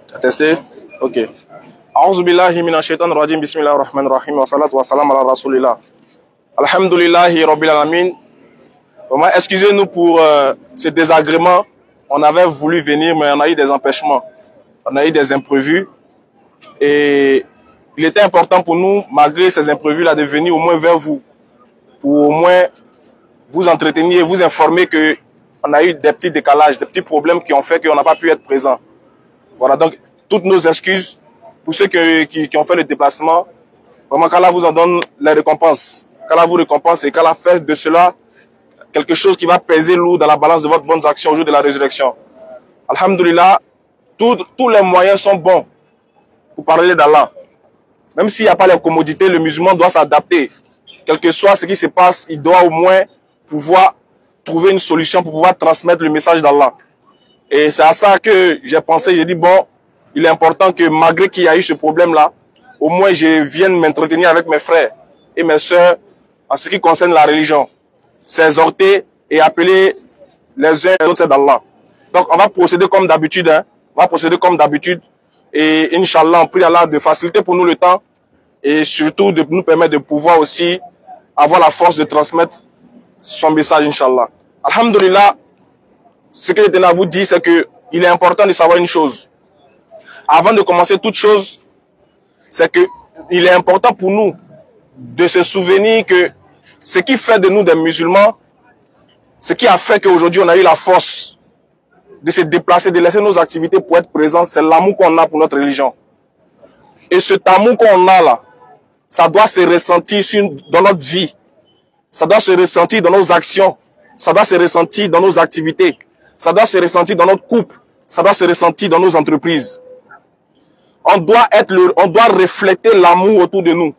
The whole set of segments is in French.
T'as testé? Ok. A'udhu billahi minash shaitanir rajim. Bismillahir rahmanir rahim. Wa salatu wa salam ala rasulillah. Alhamdulillahi rabbil alamin. Vraiment, excusez-nous pour ce désagrément. On avait voulu venir, mais on a eu des empêchements. On a eu des imprévus. Et il était important pour nous, malgré ces imprévus-là, de venir au moins vers vous. Pour au moins vous entretenir et vous informer qu'on a eu des petits décalages, des petits problèmes qui ont fait qu'on n'a pas pu être présent. Voilà, donc toutes nos excuses pour ceux qui ont fait le déplacement. Vraiment, qu'Allah vous en donne les récompenses. Qu'Allah vous récompense et qu'Allah fait de cela quelque chose qui va peser lourd dans la balance de votre bonne action au jour de la résurrection. Alhamdulillah, tous les moyens sont bons pour parler d'Allah. Même s'il n'y a pas les commodités, le musulman doit s'adapter. Quel que soit ce qui se passe, il doit au moins pouvoir trouver une solution pour pouvoir transmettre le message d'Allah. Et c'est à ça que j'ai pensé, j'ai dit bon, il est important que malgré qu'il y a eu ce problème-là, au moins je vienne m'entretenir avec mes frères et mes sœurs en ce qui concerne la religion. S'exhorter et appeler les uns et les autres d'Allah. Donc on va procéder comme d'habitude, hein. On va procéder comme d'habitude. Et Inch'Allah, on prie Allah de faciliter pour nous le temps et surtout de nous permettre de pouvoir aussi avoir la force de transmettre son message, Inch'Allah. Alhamdulillah, ce que je tenais à vous dire, c'est qu'il est important de savoir une chose. Avant de commencer toute chose, c'est qu'il est important pour nous de se souvenir que ce qui fait de nous des musulmans, ce qui a fait qu'aujourd'hui on a eu la force de se déplacer, de laisser nos activités pour être présents, c'est l'amour qu'on a pour notre religion. Et cet amour qu'on a là, ça doit se ressentir dans notre vie. Ça doit se ressentir dans nos actions. Ça doit se ressentir dans nos activités. Ça doit se ressentir dans notre couple. Ça doit se ressentir dans nos entreprises. On doit refléter l'amour autour de nous.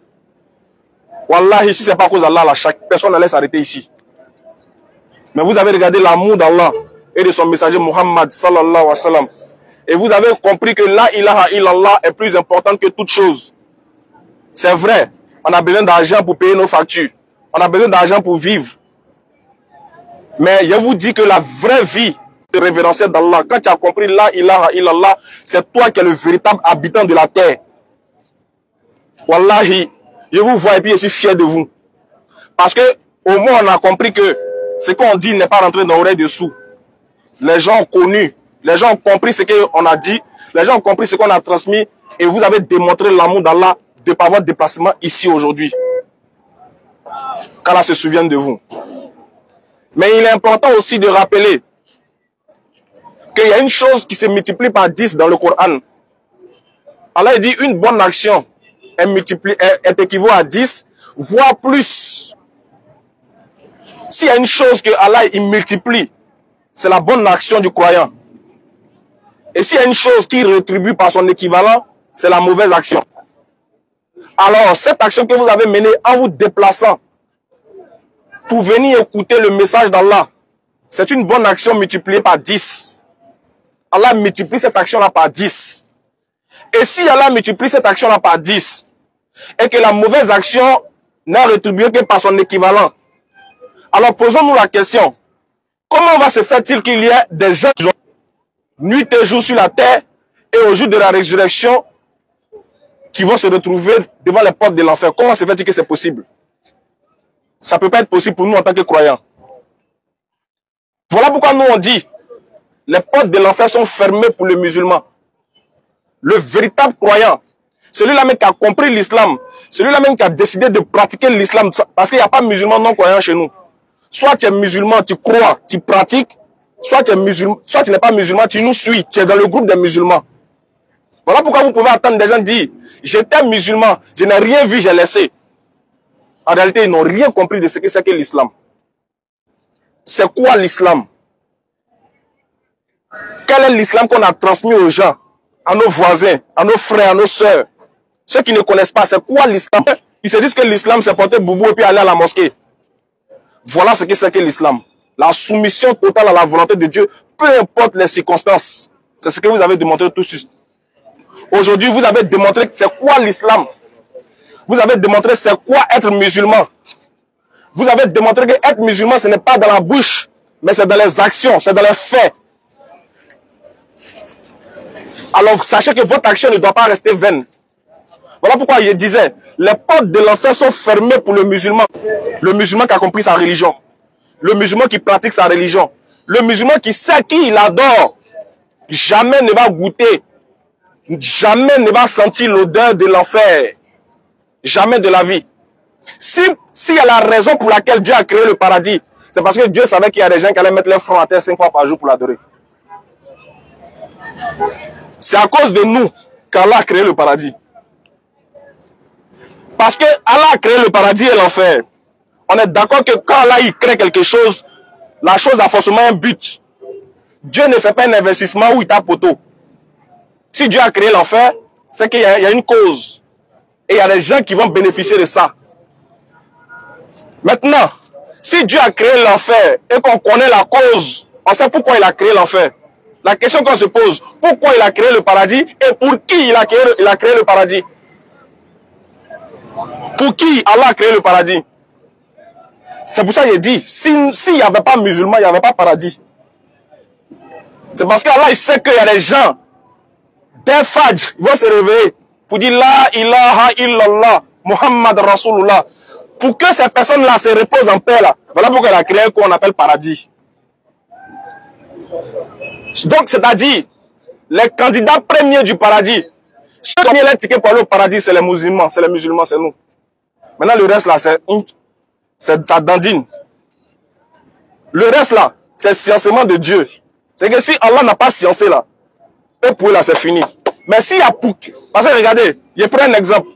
Wallahi, si ce n'est pas à cause d'Allah, chaque personne allait s'arrêter ici. Mais vous avez regardé l'amour d'Allah et de son messager Muhammad sallallahu alayhi wa sallam. Et vous avez compris que la ilaha illallah est plus importante que toute chose. C'est vrai, on a besoin d'argent pour payer nos factures. On a besoin d'argent pour vivre. Mais je vous dis que la vraie vie de révérencier d'Allah, quand tu as compris la ilaha illallah, c'est toi qui es le véritable habitant de la terre. Wallahi, je vous vois et puis je suis fier de vous. Parce que au moins on a compris que ce qu'on dit n'est pas rentré dans l'oreille dessous. Les gens ont connu, les gens ont compris ce qu'on a dit, les gens ont compris ce qu'on a transmis et vous avez démontré l'amour d'Allah de par votre déplacement ici aujourd'hui. Qu'Allah se souvienne de vous. Mais il est important aussi de rappeler qu'il y a une chose qui se multiplie par 10 dans le Coran. Allah dit une bonne action est équivaut à 10, voire plus. S'il y a une chose que Allah il multiplie, c'est la bonne action du croyant. Et s'il y a une chose qui rétribue par son équivalent, c'est la mauvaise action. Alors, cette action que vous avez menée en vous déplaçant pour venir écouter le message d'Allah, c'est une bonne action multipliée par 10. Allah multiplie cette action-là par 10. Et si Allah multiplie cette action-là par 10, et que la mauvaise action n'est rétribuée que par son équivalent, alors posons-nous la question, comment va se faire-il qu'il y ait des gens qui ont nuit et jour sur la terre, et au jour de la résurrection, qui vont se retrouver devant les portes de l'enfer? Comment se fait-il que c'est possible? Ça ne peut pas être possible pour nous en tant que croyants. Voilà pourquoi nous on dit, les portes de l'enfer sont fermées pour le musulman. Le véritable croyant, celui-là même qui a compris l'islam, celui-là même qui a décidé de pratiquer l'islam, parce qu'il n'y a pas de musulman non croyant chez nous. Soit tu es musulman, tu crois, tu pratiques, soit tu es musulman, soit tu n'es pas musulman, tu nous suis, tu es dans le groupe des musulmans. Voilà pourquoi vous pouvez attendre des gens dire, j'étais musulman, je n'ai rien vu, j'ai laissé. En réalité, ils n'ont rien compris de ce que c'est que l'islam. C'est quoi l'islam? Quel est l'islam qu'on a transmis aux gens, à nos voisins, à nos frères, à nos sœurs? Ceux qui ne connaissent pas, c'est quoi l'islam? Ils se disent que l'islam, c'est porter boubou et puis aller à la mosquée. Voilà ce que c'est que l'islam. La soumission totale à la volonté de Dieu, peu importe les circonstances. C'est ce que vous avez démontré tout de suite. Aujourd'hui, vous avez démontré c'est quoi l'islam. Vous avez démontré c'est quoi être musulman. Vous avez démontré que être musulman, ce n'est pas dans la bouche, mais c'est dans les actions, c'est dans les faits. alors sachez que votre action ne doit pas rester vaine. Voilà pourquoi il disait, les portes de l'enfer sont fermées pour le musulman. Le musulman qui a compris sa religion. Le musulman qui pratique sa religion. Le musulman qui sait qui il adore. Jamais ne va goûter. Jamais ne va sentir l'odeur de l'enfer. Jamais de la vie. S'il y a la raison pour laquelle Dieu a créé le paradis, c'est parce que Dieu savait qu'il y a des gens qui allaient mettre leur front à terre 5 fois par jour pour l'adorer. C'est à cause de nous qu'Allah a créé le paradis. Parce que Allah a créé le paradis et l'enfer. On est d'accord que quand Allah il crée quelque chose, la chose a forcément un but. Dieu ne fait pas un investissement où il tape poteau. Si Dieu a créé l'enfer, c'est qu'il y a une cause. Et il y a des gens qui vont bénéficier de ça. Maintenant, si Dieu a créé l'enfer et qu'on connaît la cause, on sait pourquoi il a créé l'enfer. La question qu'on se pose, pourquoi il a créé le paradis et pour qui il a créé le paradis? Pour qui Allah a créé le paradis? C'est pour ça qu'il dit, s'il n'y avait pas musulman, il n'y avait pas paradis. C'est parce qu'Allah il sait qu'il y a des gens, des fajr, ils vont se réveiller pour dire La ilaha illallah, Muhammad Rasulullah. Pour que ces personnes-là se reposent en paix là. Voilà pourquoi il a créé ce qu'on appelle paradis. Donc c'est-à-dire, les candidats premiers du paradis, ceux qui ont mis les tickets pour aller au paradis, c'est les musulmans, c'est nous. Maintenant le reste là, ça dandine. Le reste là, c'est sciencement de Dieu. C'est que si Allah n'a pas sciencé là, et pour là c'est fini. Mais s'il y a pour... Parce que regardez, je prends un exemple.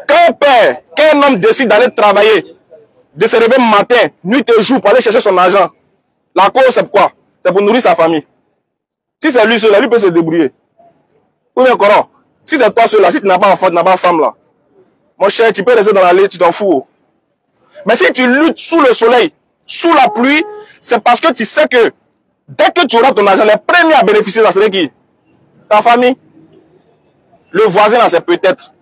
Quand un père, quand un homme décide d'aller travailler, de se réveiller matin, nuit et jour pour aller chercher son argent, la cause c'est quoi? C'est pour nourrir sa famille. Si c'est lui seul, lui peut se débrouiller. Ou bien encore, si c'est toi seul là, si tu n'as pas enfant, tu n'as pas femme là, mon cher, tu peux rester dans l'allée, tu t'en fous. Mais si tu luttes sous le soleil, sous la pluie, c'est parce que tu sais que dès que tu auras ton argent, les premiers à bénéficier, ça serait qui? Ta famille. Le voisin là, c'est peut-être.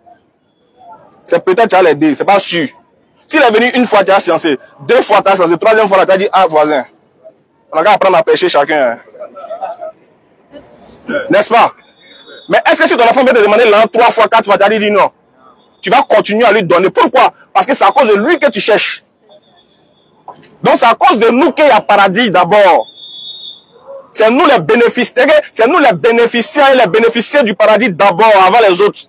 C'est peut-être tu as l'aider, c'est pas sûr. S'il est venu une fois, tu as sciencé. 2 fois, tu as sciencé. 3e fois, tu as dit, ah, voisin. On a qu'à apprendre à pêcher chacun. Hein. N'est-ce pas? Mais est-ce que si ton enfant vient te demander l'an 3 fois, 4 fois, tu as dit non? Tu vas continuer à lui donner. Pourquoi? Parce que c'est à cause de lui que tu cherches. Donc c'est à cause de nous qu'il y a paradis d'abord. C'est nous les bénéficiaires. C'est nous les bénéficiaires et les bénéficiaires du paradis d'abord avant les autres.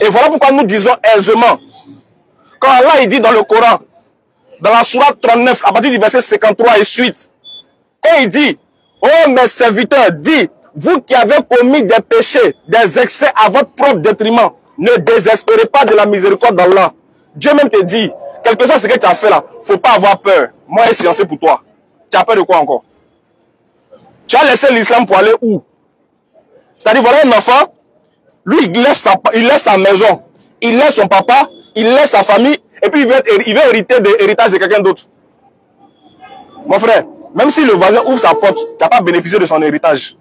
Et voilà pourquoi nous disons aisément. Quand Allah il dit dans le Coran, dans la sourate 39, à partir du verset 53 et suite, quand il dit, oh mes serviteurs, dit, vous qui avez commis des péchés, des excès à votre propre détriment, ne désespérez pas de la miséricorde d'Allah. Dieu même te dit, quel que soit ce que tu as fait là, faut pas avoir peur. Moi, j'ai sciencé pour toi. Tu as peur de quoi encore? Tu as laissé l'islam pour aller où? C'est-à-dire, voilà un enfant, lui, il laisse sa maison, il laisse son papa, il laisse sa famille, et puis il veut hériter de l'héritage de quelqu'un d'autre. Mon frère, même si le voisin ouvre sa porte, tu n'as pas bénéficié de son héritage.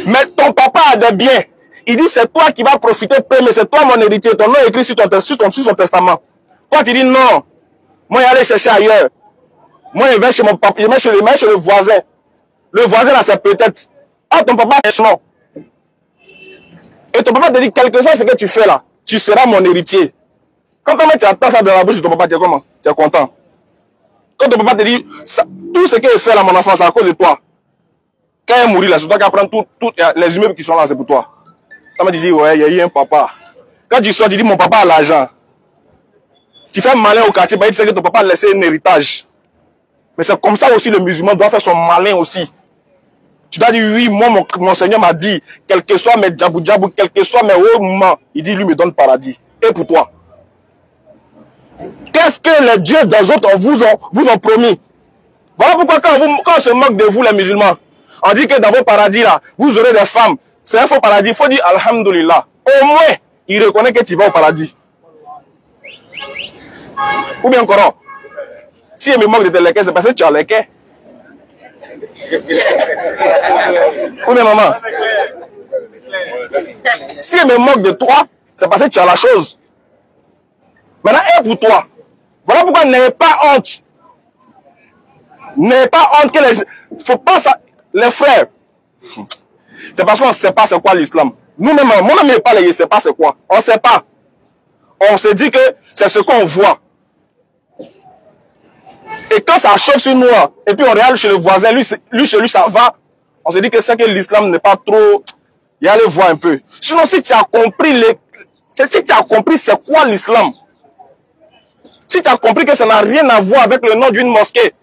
Mais ton papa a des biens. Il dit, c'est toi qui vas profiter, mais c'est toi mon héritier. Ton nom est écrit sur son testament. Toi, tu dis, non, moi, je vais aller chercher ailleurs. Moi, je vais chez mon papa, je vais chez le voisin. Le voisin, là, c'est peut-être. Ah, ton papa est non. Et ton papa te dit, quel que soit ce que tu fais là, tu seras mon héritier. Quand tu attends ça de la bouche de ton papa, tu es comment? Tu es content. Quand ton papa te dit, ça, tout ce qu'il fait là, mon enfant, c'est à cause de toi. Quand il mourit là, c'est toi qui apprends tous les immeubles qui sont là, c'est pour toi. Quand tu dis, ouais, il y a eu un papa. Quand tu sors, tu dis, mon papa a l'argent. Tu fais malin au quartier, tu sais que ton papa a laissé un héritage. Mais c'est comme ça aussi, le musulman doit faire son malin aussi. Tu dois dire, oui, moi, mon Seigneur m'a dit, quel que soit mes djabou, quel que soit mes hauts moments, il dit, lui me donne paradis. Et pour toi? Qu'est-ce que les dieux des autres vous ont promis? Voilà pourquoi quand on se moque de vous, les musulmans, on dit que dans vos paradis là, vous aurez des femmes. C'est un faux paradis. Il faut dire Alhamdulillah. Au moins, il reconnaît que tu vas au paradis. Ou bien encore, si il me moque de tes lequets, c'est parce que tu as lequets. Ou bien maman, si il me moque de toi, c'est parce que tu as la chose. Maintenant, et pour toi. Voilà pourquoi n'ayez pas honte. N'ayez pas honte que les... Faut pas ça... Les frères, c'est parce qu'on ne sait pas c'est quoi l'islam. Nous-mêmes, moi-même, je ne sais pas, je ne sais pas c'est quoi. On ne sait pas. On se dit que c'est ce qu'on voit. Et quand ça chauffe sur nous, et puis on regarde chez le voisin, lui chez lui ça va, on se dit que c'est que l'islam n'est pas trop... Il y a aller voir un peu. Sinon, si tu as compris c'est quoi l'islam, si tu as compris que ça n'a rien à voir avec le nom d'une mosquée,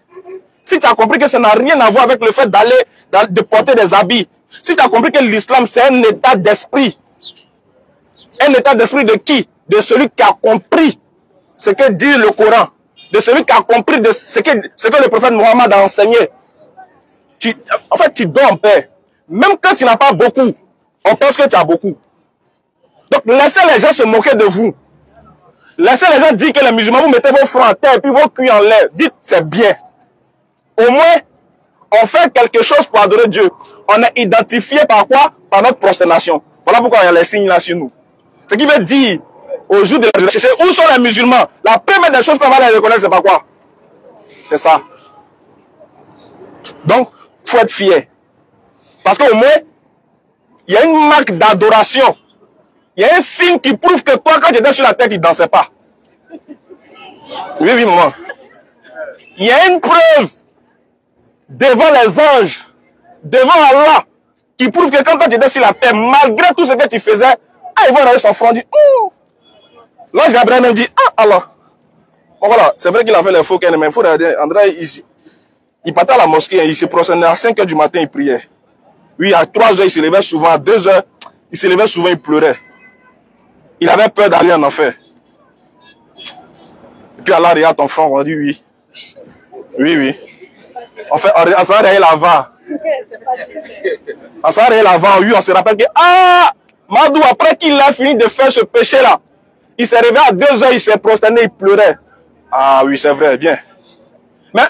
si tu as compris que ça n'a rien à voir avec le fait de porter des habits, si tu as compris que l'islam c'est un état d'esprit, un état d'esprit de qui? De celui qui a compris ce que dit le Coran, de celui qui a compris de ce que le prophète Mohammed a enseigné. En fait, tu dors en paix. Même quand tu n'as pas beaucoup, on pense que tu as beaucoup. Donc, laissez les gens se moquer de vous. Laissez les gens dire que les musulmans, vous mettez vos fronts en terre et puis vos culs en l'air. Dites, c'est bien. Au moins, on fait quelque chose pour adorer Dieu. On est identifié par quoi? Par notre prosternation. Voilà pourquoi il y a les signes là sur nous. Ce qui veut dire, au jour de la recherche, où sont les musulmans? La première des choses qu'on va les reconnaître, c'est pas quoi? C'est ça. Donc, il faut être fier. Parce qu'au moins, il y a une marque d'adoration. Il y a un signe qui prouve que toi, quand tu étais sur la terre, tu ne dansais pas. Oui, oui, maman. Il y a une preuve devant les anges, devant Allah, qui prouve que quand tu étais sur la terre, malgré tout ce que tu faisais, ils vont regarder son front, dit, l'ange Gabriel même dit, Allah. Bon, voilà, c'est vrai qu'il a fait les faux, mais il faut regarder, André, il partait à la mosquée, il se prosternait à 5 h du matin, il priait. Oui, à 3 h, il se levait souvent, à 2 h, il se levait souvent, il pleurait. Il avait peur d'aller en enfer. Et puis Allah regarde ton front, on dit oui. Oui, oui. En fait, on s'en réveille l'avant. On s'en réveille l'avant, oui, on se rappelle que, Madou, après qu'il a fini de faire ce péché-là, il s'est réveillé à 2 h, il s'est prosterné, il pleurait. Ah oui, c'est vrai, bien. Mais,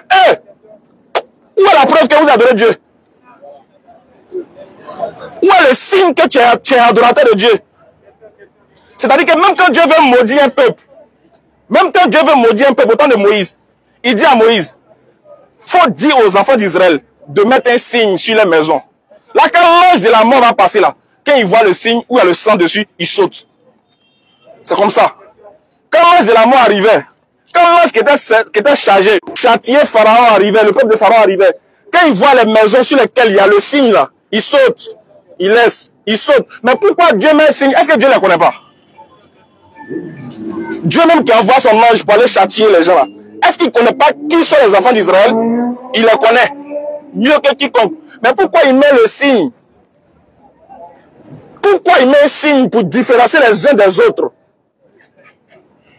où est la preuve que vous adorez Dieu? Où est le signe que tu es adorateur de Dieu? C'est-à-dire que même quand Dieu veut maudire un peuple, au temps de Moïse, il dit à Moïse, faut dire aux enfants d'Israël de mettre un signe sur les maisons. Là, quand l'ange de la mort va passer là, quand il voit le signe où il y a le sang dessus, il saute. C'est comme ça. Quand l'ange de la mort arrivait, quand l'ange qui était chargé, châtier Pharaon arrivait, le peuple de Pharaon arrivait, quand il voit les maisons sur lesquelles il y a le signe là, il saute, il laisse, il saute. Mais pourquoi Dieu met un signe? Est-ce que Dieu ne les connaît pas? Dieu même qui envoie son ange pour aller châtier les gens là. Est-ce qu'il ne connaît pas qui sont les enfants d'Israël? Il les connaît. Mieux que quiconque. Mais pourquoi il met le signe? Pourquoi il met un signe pour différencier les uns des autres?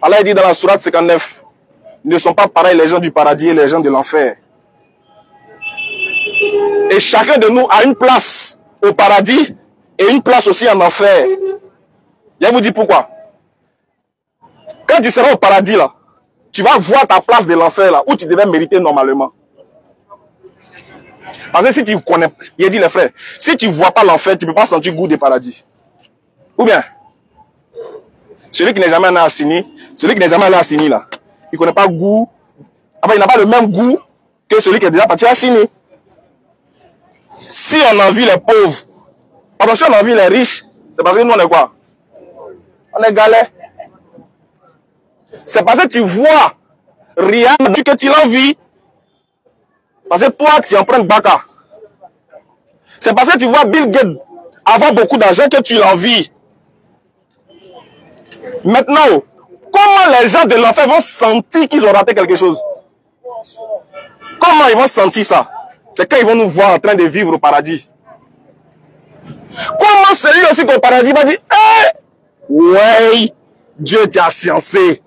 Allah dit dans la sourate 59, ne sont pas pareils les gens du paradis et les gens de l'enfer. Et chacun de nous a une place au paradis et une place aussi en enfer. Je vous dis pourquoi. Quand tu seras au paradis là, tu vas voir ta place de l'enfer là, où tu devais mériter normalement. Parce que si tu connais, il dit les frères, si tu ne vois pas l'enfer, tu ne peux pas sentir le goût du paradis. Ou bien, celui qui n'est jamais allé à Sini, là, il ne connaît pas le goût, enfin il n'a pas le même goût que celui qui est déjà parti à Sini. Si on envie les pauvres, attention, on envie les riches, c'est parce que nous on est quoi? On est galère. C'est parce que tu vois rien que tu l'envies. Parce que toi, tu empruntes Baka. C'est parce que tu vois Bill Gates avoir beaucoup d'argent que tu l'envies. Maintenant, comment les gens de l'enfer vont sentir qu'ils ont raté quelque chose? Comment ils vont sentir ça? C'est quand ils vont nous voir en train de vivre au paradis. Comment celui aussi au paradis va dire, ouais, Dieu t'a sciencé.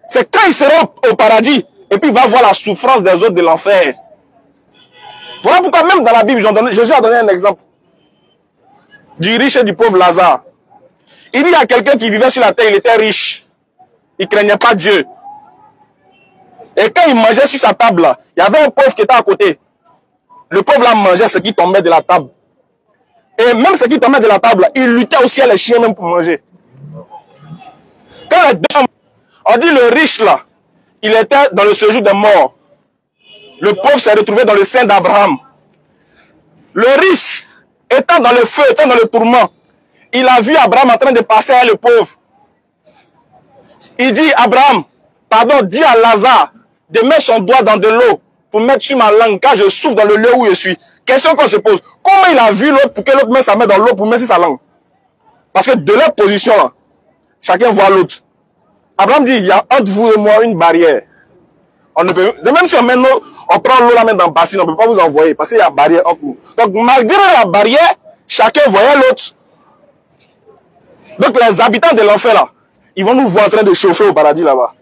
C'est quand il sera au paradis et puis il va voir la souffrance des autres de l'enfer. Voilà pourquoi même dans la Bible, Jésus a donné un exemple du riche et du pauvre Lazare. Il dit à quelqu'un qui vivait sur la terre, il était riche. Il ne craignait pas Dieu. Et quand il mangeait sur sa table, là, il y avait un pauvre qui était à côté. Le pauvre là mangeait ce qui tombait de la table. Et même ce qui tombait de la table, là, il luttait aussi à les chiens même pour manger. Quand les deux, on dit le riche là, il était dans le séjour des morts. Le pauvre s'est retrouvé dans le sein d'Abraham. Le riche, étant dans le feu, étant dans le tourment, il a vu Abraham en train de passer à le pauvre. Il dit, Abraham, pardon, dis à Lazare de mettre son doigt dans de l'eau pour mettre sur ma langue, car je souffre dans le lieu où je suis. Question qu'on se pose, comment il a vu l'autre pour que l'autre mette sa main dans l'eau pour mettre sur sa langue? Parce que de leur position, là, chacun voit l'autre. Abraham dit, il y a entre vous et moi une barrière. On ne peut, même si on prend l'eau la main dans le bassin, on ne peut pas vous envoyer parce qu'il y a barrière entre nous. Donc malgré la barrière, chacun voyait l'autre. Donc les habitants de l'enfer là, ils vont nous voir en train de chauffer au paradis là-bas.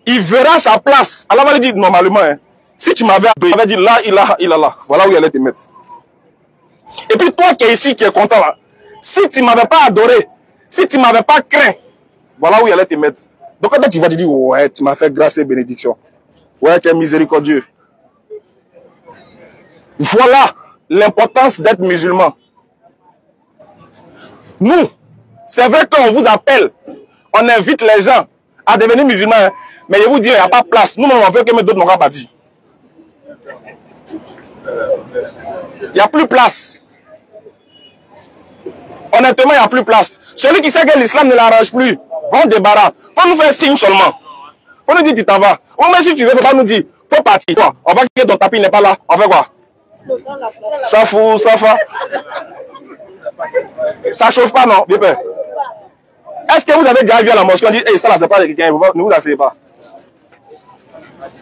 Il verra sa place. Allah va lui dire normalement, hein, si tu m'avais dit la ilaha illallah, voilà où il allait te mettre. Et puis toi qui es ici, qui es content là, si tu ne m'avais pas adoré, si tu ne m'avais pas craint, voilà où il allait te mettre. Donc quand tu vas te dire, ouais, tu m'as fait grâce et bénédiction. Ouais, tu es miséricordieux. Voilà l'importance d'être musulman. Nous, c'est vrai qu'on vous appelle, on invite les gens à devenir musulmans, hein, mais je vous dis, il n'y a pas de place. Nous, on veut que d'autres n'ont pas dit. Il n'y a plus de place. Honnêtement, il n'y a plus de place. Celui qui sait que l'islam ne l'arrange plus, bon débarras. Il faut nous faire signe seulement. Il faut nous dire, tu t'en vas. Ou même si tu veux, il ne faut pas nous dire, il faut partir. Toi, on va que ton tapis n'est pas là. On fait quoi? Ça fout, ça fait. Ça chauffe pas, non? Est-ce que vous avez déjà vu à la mosquée, on dit, hey, ça là, c'est pas de quelqu'un, ne vous asseyez pas.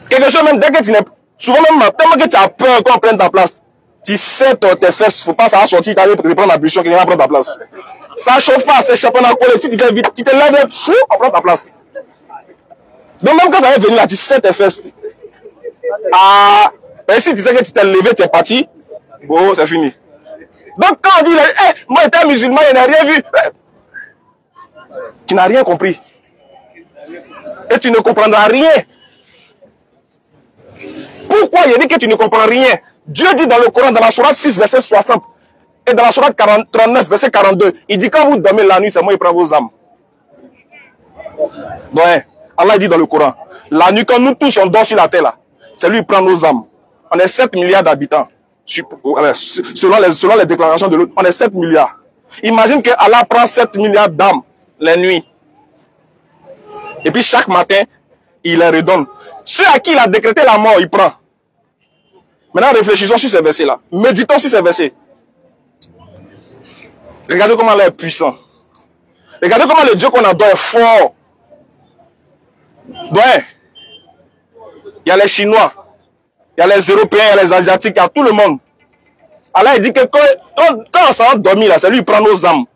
Quelque chose même, dès que tu n'es. Souvent même, tellement que tu as peur qu'on prenne ta place, tu sais tes fesses, il ne faut pas ça va sortir, tu arrives pour prendre la bution, quelqu'un va prendre ta place. Ça ne chauffe pas, c'est championnat collé, si tu fais vite, tu te lèves, on prend ta place. Donc même quand ça va venir là, tu sais tes fesses. Ah, mais si tu sais que tu t'es levé, tu es parti, bon, c'est fini. Donc quand on dit, hey, moi j'étais musulman, je n'ai rien vu. Tu n'as rien compris. Et tu ne comprendras rien. Pourquoi il dit que tu ne comprends rien? Dieu dit dans le Coran, dans la sourate 6, verset 60, et dans la sourate 39, verset 42, il dit quand vous dormez la nuit, c'est moi qui prends vos âmes. Donc, Allah dit dans le Coran, la nuit, quand nous tous on dort sur la terre, là, c'est lui qui prend nos âmes. On est 7 milliards d'habitants. Selon les déclarations de l'autre, on est 7 milliards. Imagine que Allah prend 7 milliards d'âmes les nuits. Et puis chaque matin, il les redonne. Ceux à qui il a décrété la mort, il prend. Maintenant, réfléchissons sur ces versets-là. Méditons sur ces versets. Regardez comment Allah est puissant. Regardez comment le Dieu qu'on adore est fort. Ouais. Il y a les Chinois, il y a les Européens, il y a les Asiatiques, il y a tout le monde. Allah il dit que quand on s'en va dormir, là, c'est lui qui prend nos âmes.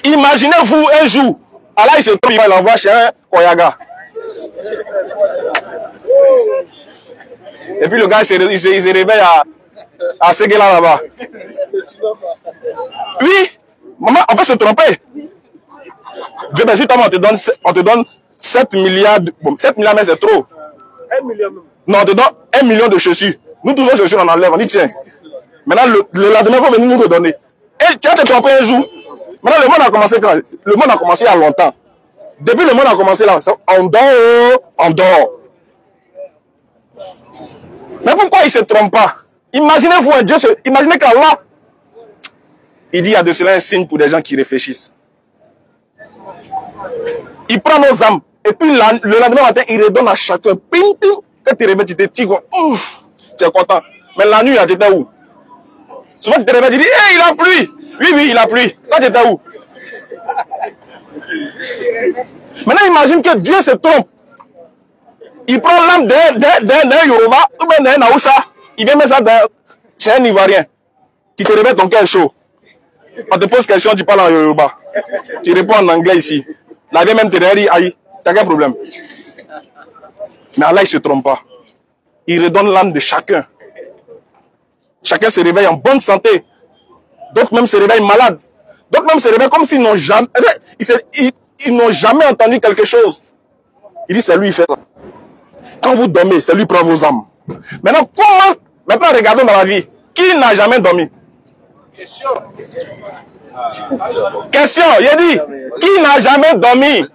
Imaginez-vous un jour, Allah il se trouve, il l'envoie chez un Koyaga. Et puis le gars il se réveille à Séguéla là-bas. Oui, maman, on peut se tromper. Dieu, ben, si toi, on te donne 7 milliards. Bon, 7 milliards, mais c'est trop. 1 million même. Non, on te donne 1 million de chaussures. Nous, tous les chaussures, on enlève. On dit, tiens. Maintenant, le lendemain, il faut venir nous redonner. Et tu vas te tromper un jour. Maintenant, le monde a commencé quand? Le monde a commencé il y a longtemps. Depuis le monde a commencé là, on dort, on dort. Mais pourquoi il ne se trompe pas? Imaginez-vous un Dieu, imaginez qu'Allah, il dit il y a de cela un signe pour des gens qui réfléchissent. Il prend nos âmes, et puis le lendemain matin, il redonne à chacun. Ping, ping. Quand tu réveilles, tu te tires, tu es content. Mais la nuit, tu étais où? Souvent, tu te réveilles, tu dis, hey, il a plu. Oui, oui, il a plu. Toi, tu étais où? Maintenant, imagine que Dieu se trompe. Il prend l'âme d'un Yoruba ou bien d'un Naoucha. Il vient mettre ça chez un Ivoirien. Tu te réveilles, ton cœur est chaud. On te pose question, tu parles en Yoruba. Tu réponds en anglais ici. La vie même te dit, aïe, t'as quel problème? Mais Allah, il ne se trompe pas. Il redonne l'âme de chacun. Chacun se réveille en bonne santé. D'autres même se réveillent malades. D'autres même se réveillent comme s'ils n'ont jamais, ils n'ont jamais entendu quelque chose. Il dit, c'est lui qui fait ça. Quand vous dormez, c'est lui qui prend vos âmes. Maintenant, regardons dans la vie. Qui n'a jamais dormi? Question. Il a dit, qui n'a jamais dormi?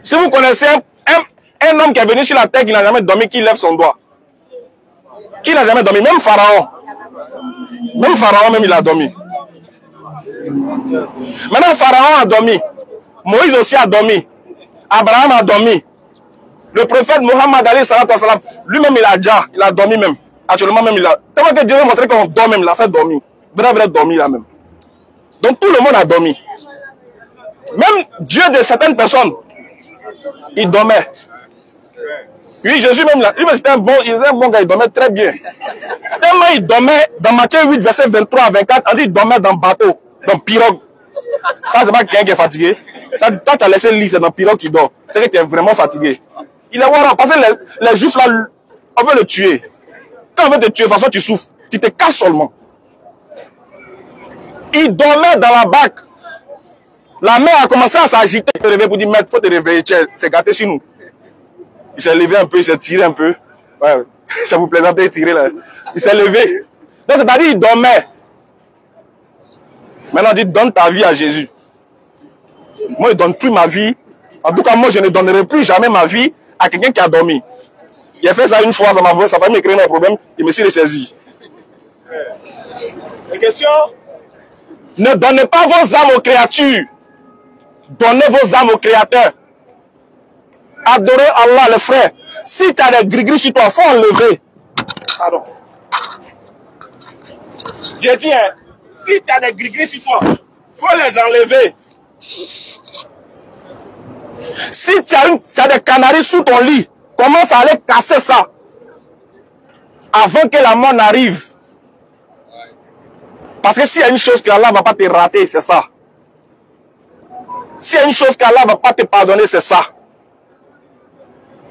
Si vous connaissez Un homme qui est venu sur la terre, qui n'a jamais dormi, qui lève son doigt. Qui n'a jamais dormi? Même Pharaon. Même Pharaon, même il a dormi. Maintenant, Pharaon a dormi. Moïse aussi a dormi. Abraham a dormi. Le prophète Mohammed lui-même il a dormi même. Actuellement même il a. Tellement que Dieu a montré qu'on dort même, il a fait dormir. Vrai dormir là même. Donc tout le monde a dormi. Même Dieu de certaines personnes, il dormait. Oui, Jésus même là, lui c'était un bon gars, il dormait très bien. Tellement il dormait, dans Matthieu 8, verset 23 à 24, on dit il dormait dans bateau, dans pirogue. Ça, c'est pas quelqu'un qui est fatigué. Quand tu as laissé le lit, c'est dans pirogue tu dors. C'est que tu es vraiment fatigué. Il est voilà, parce que les juifs là, on veut le tuer. Quand on veut te tuer, parfois tu souffres. Tu te casses seulement. Il dormait dans la barque. La mer a commencé à s'agiter. Il s'est réveillé pour dire, maître, il faut te réveiller, c'est gâté sur nous. Il s'est levé un peu, il s'est tiré un peu. Ouais, ça vous plaisante de tirer là. Il s'est levé. Donc c'est-à-dire il dormait. Maintenant, dit, donne ta vie à Jésus. Moi, je ne donne plus ma vie. En tout cas, moi, je ne donnerai plus jamais ma vie à quelqu'un qui a dormi. Il a fait ça une fois, ça m'a fait me créer un problème. Il me suis ressaisi. La question? Ne donnez pas vos âmes aux créatures. Donnez vos âmes au Créateur. Adorez Allah, le frère. Si tu as des gris-gris sur toi, il faut enlever. Pardon. J'ai dit, hein, si tu as des gris-gris sur toi, il faut les enlever. Si tu as des canaris sous ton lit, commence à aller casser ça. Avant que la mort n'arrive. Parce que s'il y a une chose qu'Allah ne va pas te rater, c'est ça. S'il y a une chose qu'Allah ne va pas te pardonner, c'est ça.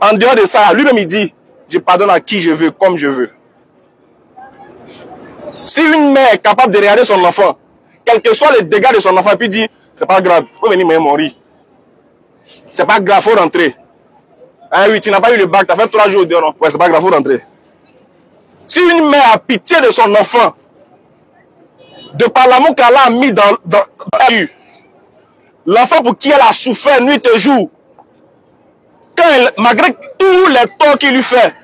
En dehors de ça, lui-même il dit, je pardonne à qui je veux, comme je veux. Si une mère est capable de regarder son enfant, quels que soient les dégâts de son enfant, et puis dit, c'est pas grave, il faut venir me mourir. C'est pas grave, il faut rentrer. Ah oui, tu n'as pas eu le bac, tu as fait 3 jours dehors. Ouais, c'est pas grave, il faut rentrer. Si une mère a pitié de son enfant, de par l'amour qu'Allah a mis dans l'enfant pour qui elle a souffert nuit et jour, malgré tous les torts qu'il lui fait,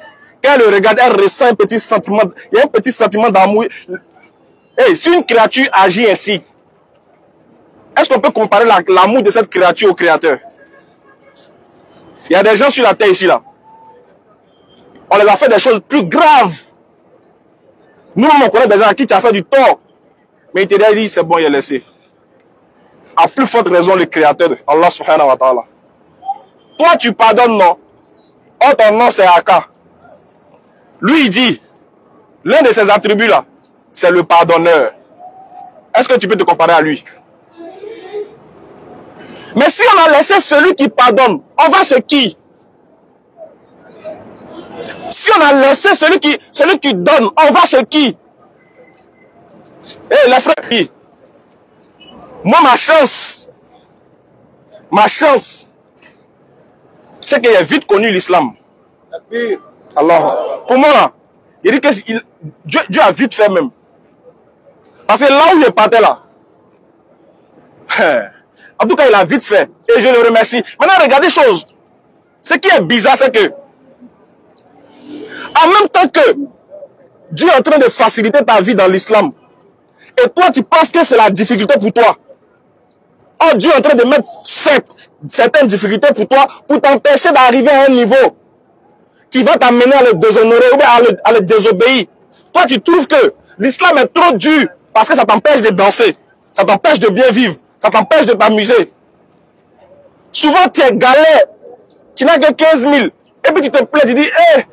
quand elle le regarde, elle ressent un petit sentiment, il y a un petit sentiment d'amour. Hey, si une créature agit ainsi, est-ce qu'on peut comparer l'amour de cette créature au Créateur? Il y a des gens sur la terre ici, là. On les a fait des choses plus graves. Nous, on connaît des gens à qui tu as fait du tort. Mais il te dit, c'est bon, il est laissé. À plus forte raison, le Créateur, Allah subhanahu wa ta'ala. Toi, tu pardonnes, non? Oh, ton nom, c'est Aka. Lui, il dit, l'un de ses attributs, là, c'est le pardonneur. Est-ce que tu peux te comparer à lui? Mais si on a laissé celui qui pardonne, on va chez qui? Si on a laissé celui qui donne, on va chez qui? Eh, les frères, moi, ma chance, c'est qu'il a vite connu l'islam. Alors, pour moi, il dit que Dieu a vite fait même. Parce que là où il partait là, en tout cas, il a vite fait. Et je le remercie. Maintenant, regardez chose. Ce qui est bizarre, c'est que, en même temps que Dieu est en train de faciliter ta vie dans l'islam, et toi, tu penses que c'est la difficulté pour toi. Oh, Dieu est en train de mettre certaines difficultés pour toi, pour t'empêcher d'arriver à un niveau qui va t'amener à le déshonorer ou bien à le désobéir. Toi, tu trouves que l'islam est trop dur parce que ça t'empêche de danser, ça t'empêche de bien vivre, ça t'empêche de t'amuser. Souvent, tu es galère, tu n'as que 15 000, et puis tu te plais, tu dis, hé,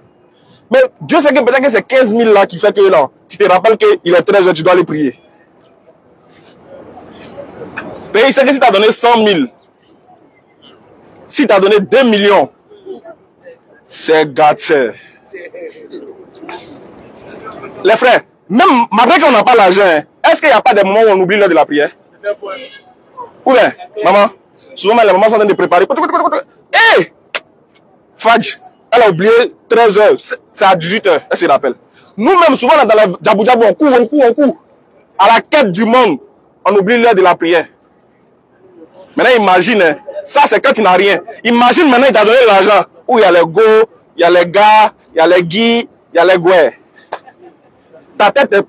mais Dieu sait que peut-être que c'est 15 000 là qui fait que là, tu te rappelles qu'il est 13 h, tu dois aller prier. Mais il sait que si tu as donné 100 000, si tu as donné 2 millions, c'est gâté. Les frères, même malgré qu'on n'a pas l'argent, est-ce qu'il n'y a pas des moments où on oublie l'heure de la prière? Ou bien, maman, souvent les mamans sont en train de préparer. Hé! Fadj, elle a oublié 13 h, c'est à 18 h, elle se rappelle. Nous-mêmes, souvent dans la djabou djabou, on court. À la quête du monde, on oublie l'heure de la prière. Maintenant, imagine, ça c'est quand tu n'as rien. Imagine maintenant, il t'a donné l'argent. où il y a les Go, il y a les Ga, il y a les Guy, il y a les Goué. Ta tête est...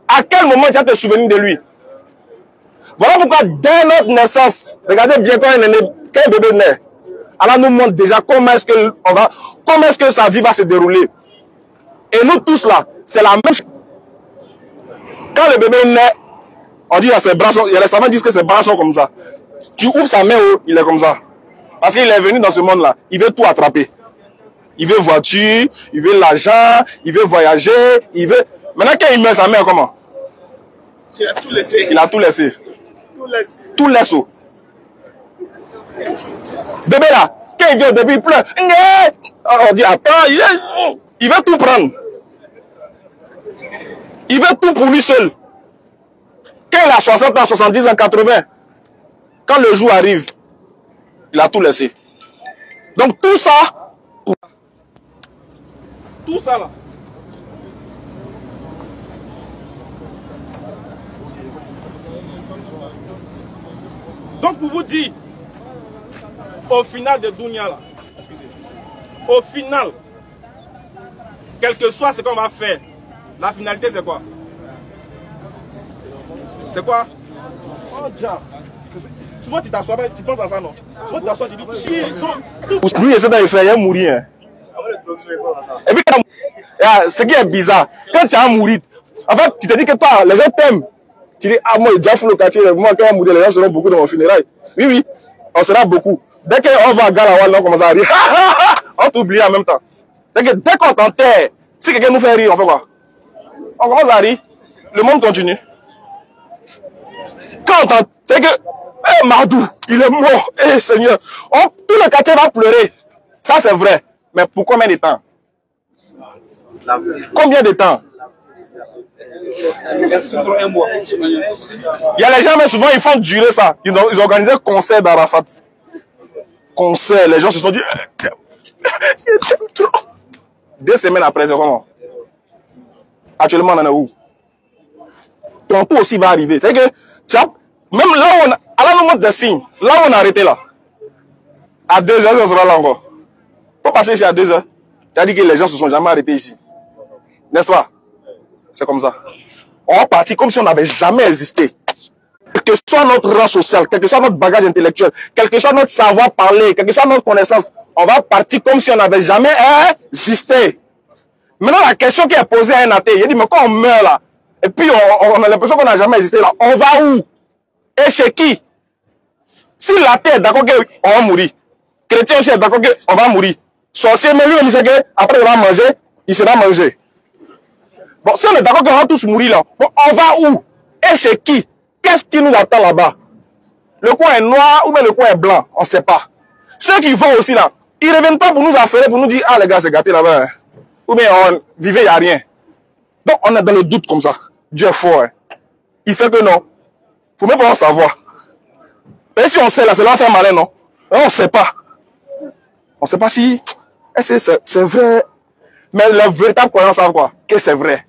À quel moment tu vas te souvenir de lui? Voilà pourquoi dès notre naissance, regardez bien quand un bébé naît, Allah nous montre déjà comment est-ce que sa vie va se dérouler. Et nous tous là, c'est la même chose. Quand le bébé naît, on dit il y a ses bras, il y a les savants qui disent que ses bras sont comme ça. Tu ouvres sa main, il est comme ça. Parce qu'il est venu dans ce monde-là, il veut tout attraper. Il veut voiture, il veut l'argent, il veut voyager, il veut... Maintenant quand il met sa main, comment? Il a tout laissé. Il a tout laissé. Tout laisse. Bébé là, quand il vient au début, il pleure. On dit attends, il veut tout prendre. Il veut tout pour lui seul. Quand il a 60 ans, 70 ans, 80, quand le jour arrive, il a tout laissé. Donc tout ça là. Donc pour vous dire, au final de Dunia là, au final, quel que soit ce qu'on va faire, la finalité c'est quoi? C'est quoi? Oh Dieu. Souvent tu t'assois, tu penses à ça non? Souvent tu t'assois, tu dis chier. Lui essaie de faire, il va mourir. Et puis ce qui est bizarre, quand tu as mouru, en fait tu te dis que toi, les gens t'aiment. Tu dis, ah moi, j'ai déjà fait le quartier, moi quand je mourrai, les gens seront beaucoup dans mon funérail. Oui, oui, on sera beaucoup. Dès qu'on va à Galawa, on commence à rire. On t'oublie en même temps. C'est que dès qu'on t'enterre, si quelqu'un nous fait rire, on fait quoi? On commence à rire. Le monde continue. Quand on t'enterre, c'est que, eh Mardou, il est mort. Eh Seigneur, tout le quartier va pleurer. Ça c'est vrai. Mais pour combien de temps? Combien de temps? Il y a les gens, mais souvent ils font durer ça. Ils organisaient un concert d'Arafat. Concert, les gens se sont dit, il t'aime trop. 2 semaines après, c'est comment? Actuellement, on en est où? Ton tour aussi va arriver. C'est que, même là où on a, à la moment des signes, là où on a arrêté là, à 2 heures, on sera là encore. Faut passer ici à 2 heures. Tu as dit que les gens se sont jamais arrêtés ici. N'est-ce pas? C'est comme ça. On va partir comme si on n'avait jamais existé. Quel que soit notre rang social, quel que soit notre bagage intellectuel, quel que soit notre savoir parler, quel que soit notre connaissance, on va partir comme si on n'avait jamais existé. Maintenant, la question qui est posée à un athée, il dit, mais quand on meurt là, et puis on a l'impression qu'on n'a jamais existé là, on va où? Et chez qui? Si l'athée est d'accord qu'on va mourir, chrétien aussi est d'accord qu'on va mourir, sorcier, mais lui, il sait qu'après il va manger, il sera mangé. Bon, si on est d'accord qu'on va tous mourir là, bon, on va où? Et chez qui? Qu'est-ce qui nous attend là-bas? Le coin est noir ou bien le coin est blanc? On ne sait pas. Ceux qui vont aussi là, ils ne reviennent pas pour nous affairer, pour nous dire, ah les gars, c'est gâté là-bas. Hein. Ou bien, vivez, il n'y a rien. Donc, on est dans le doute comme ça. Dieu est fort. Hein. Il fait que non. Il ne faut même pas en savoir. Et si on sait là, c'est là c'est malin, non? On ne sait pas. On ne sait pas si c'est vrai. Mais la véritable croyance, savent quoi? Que c'est vrai.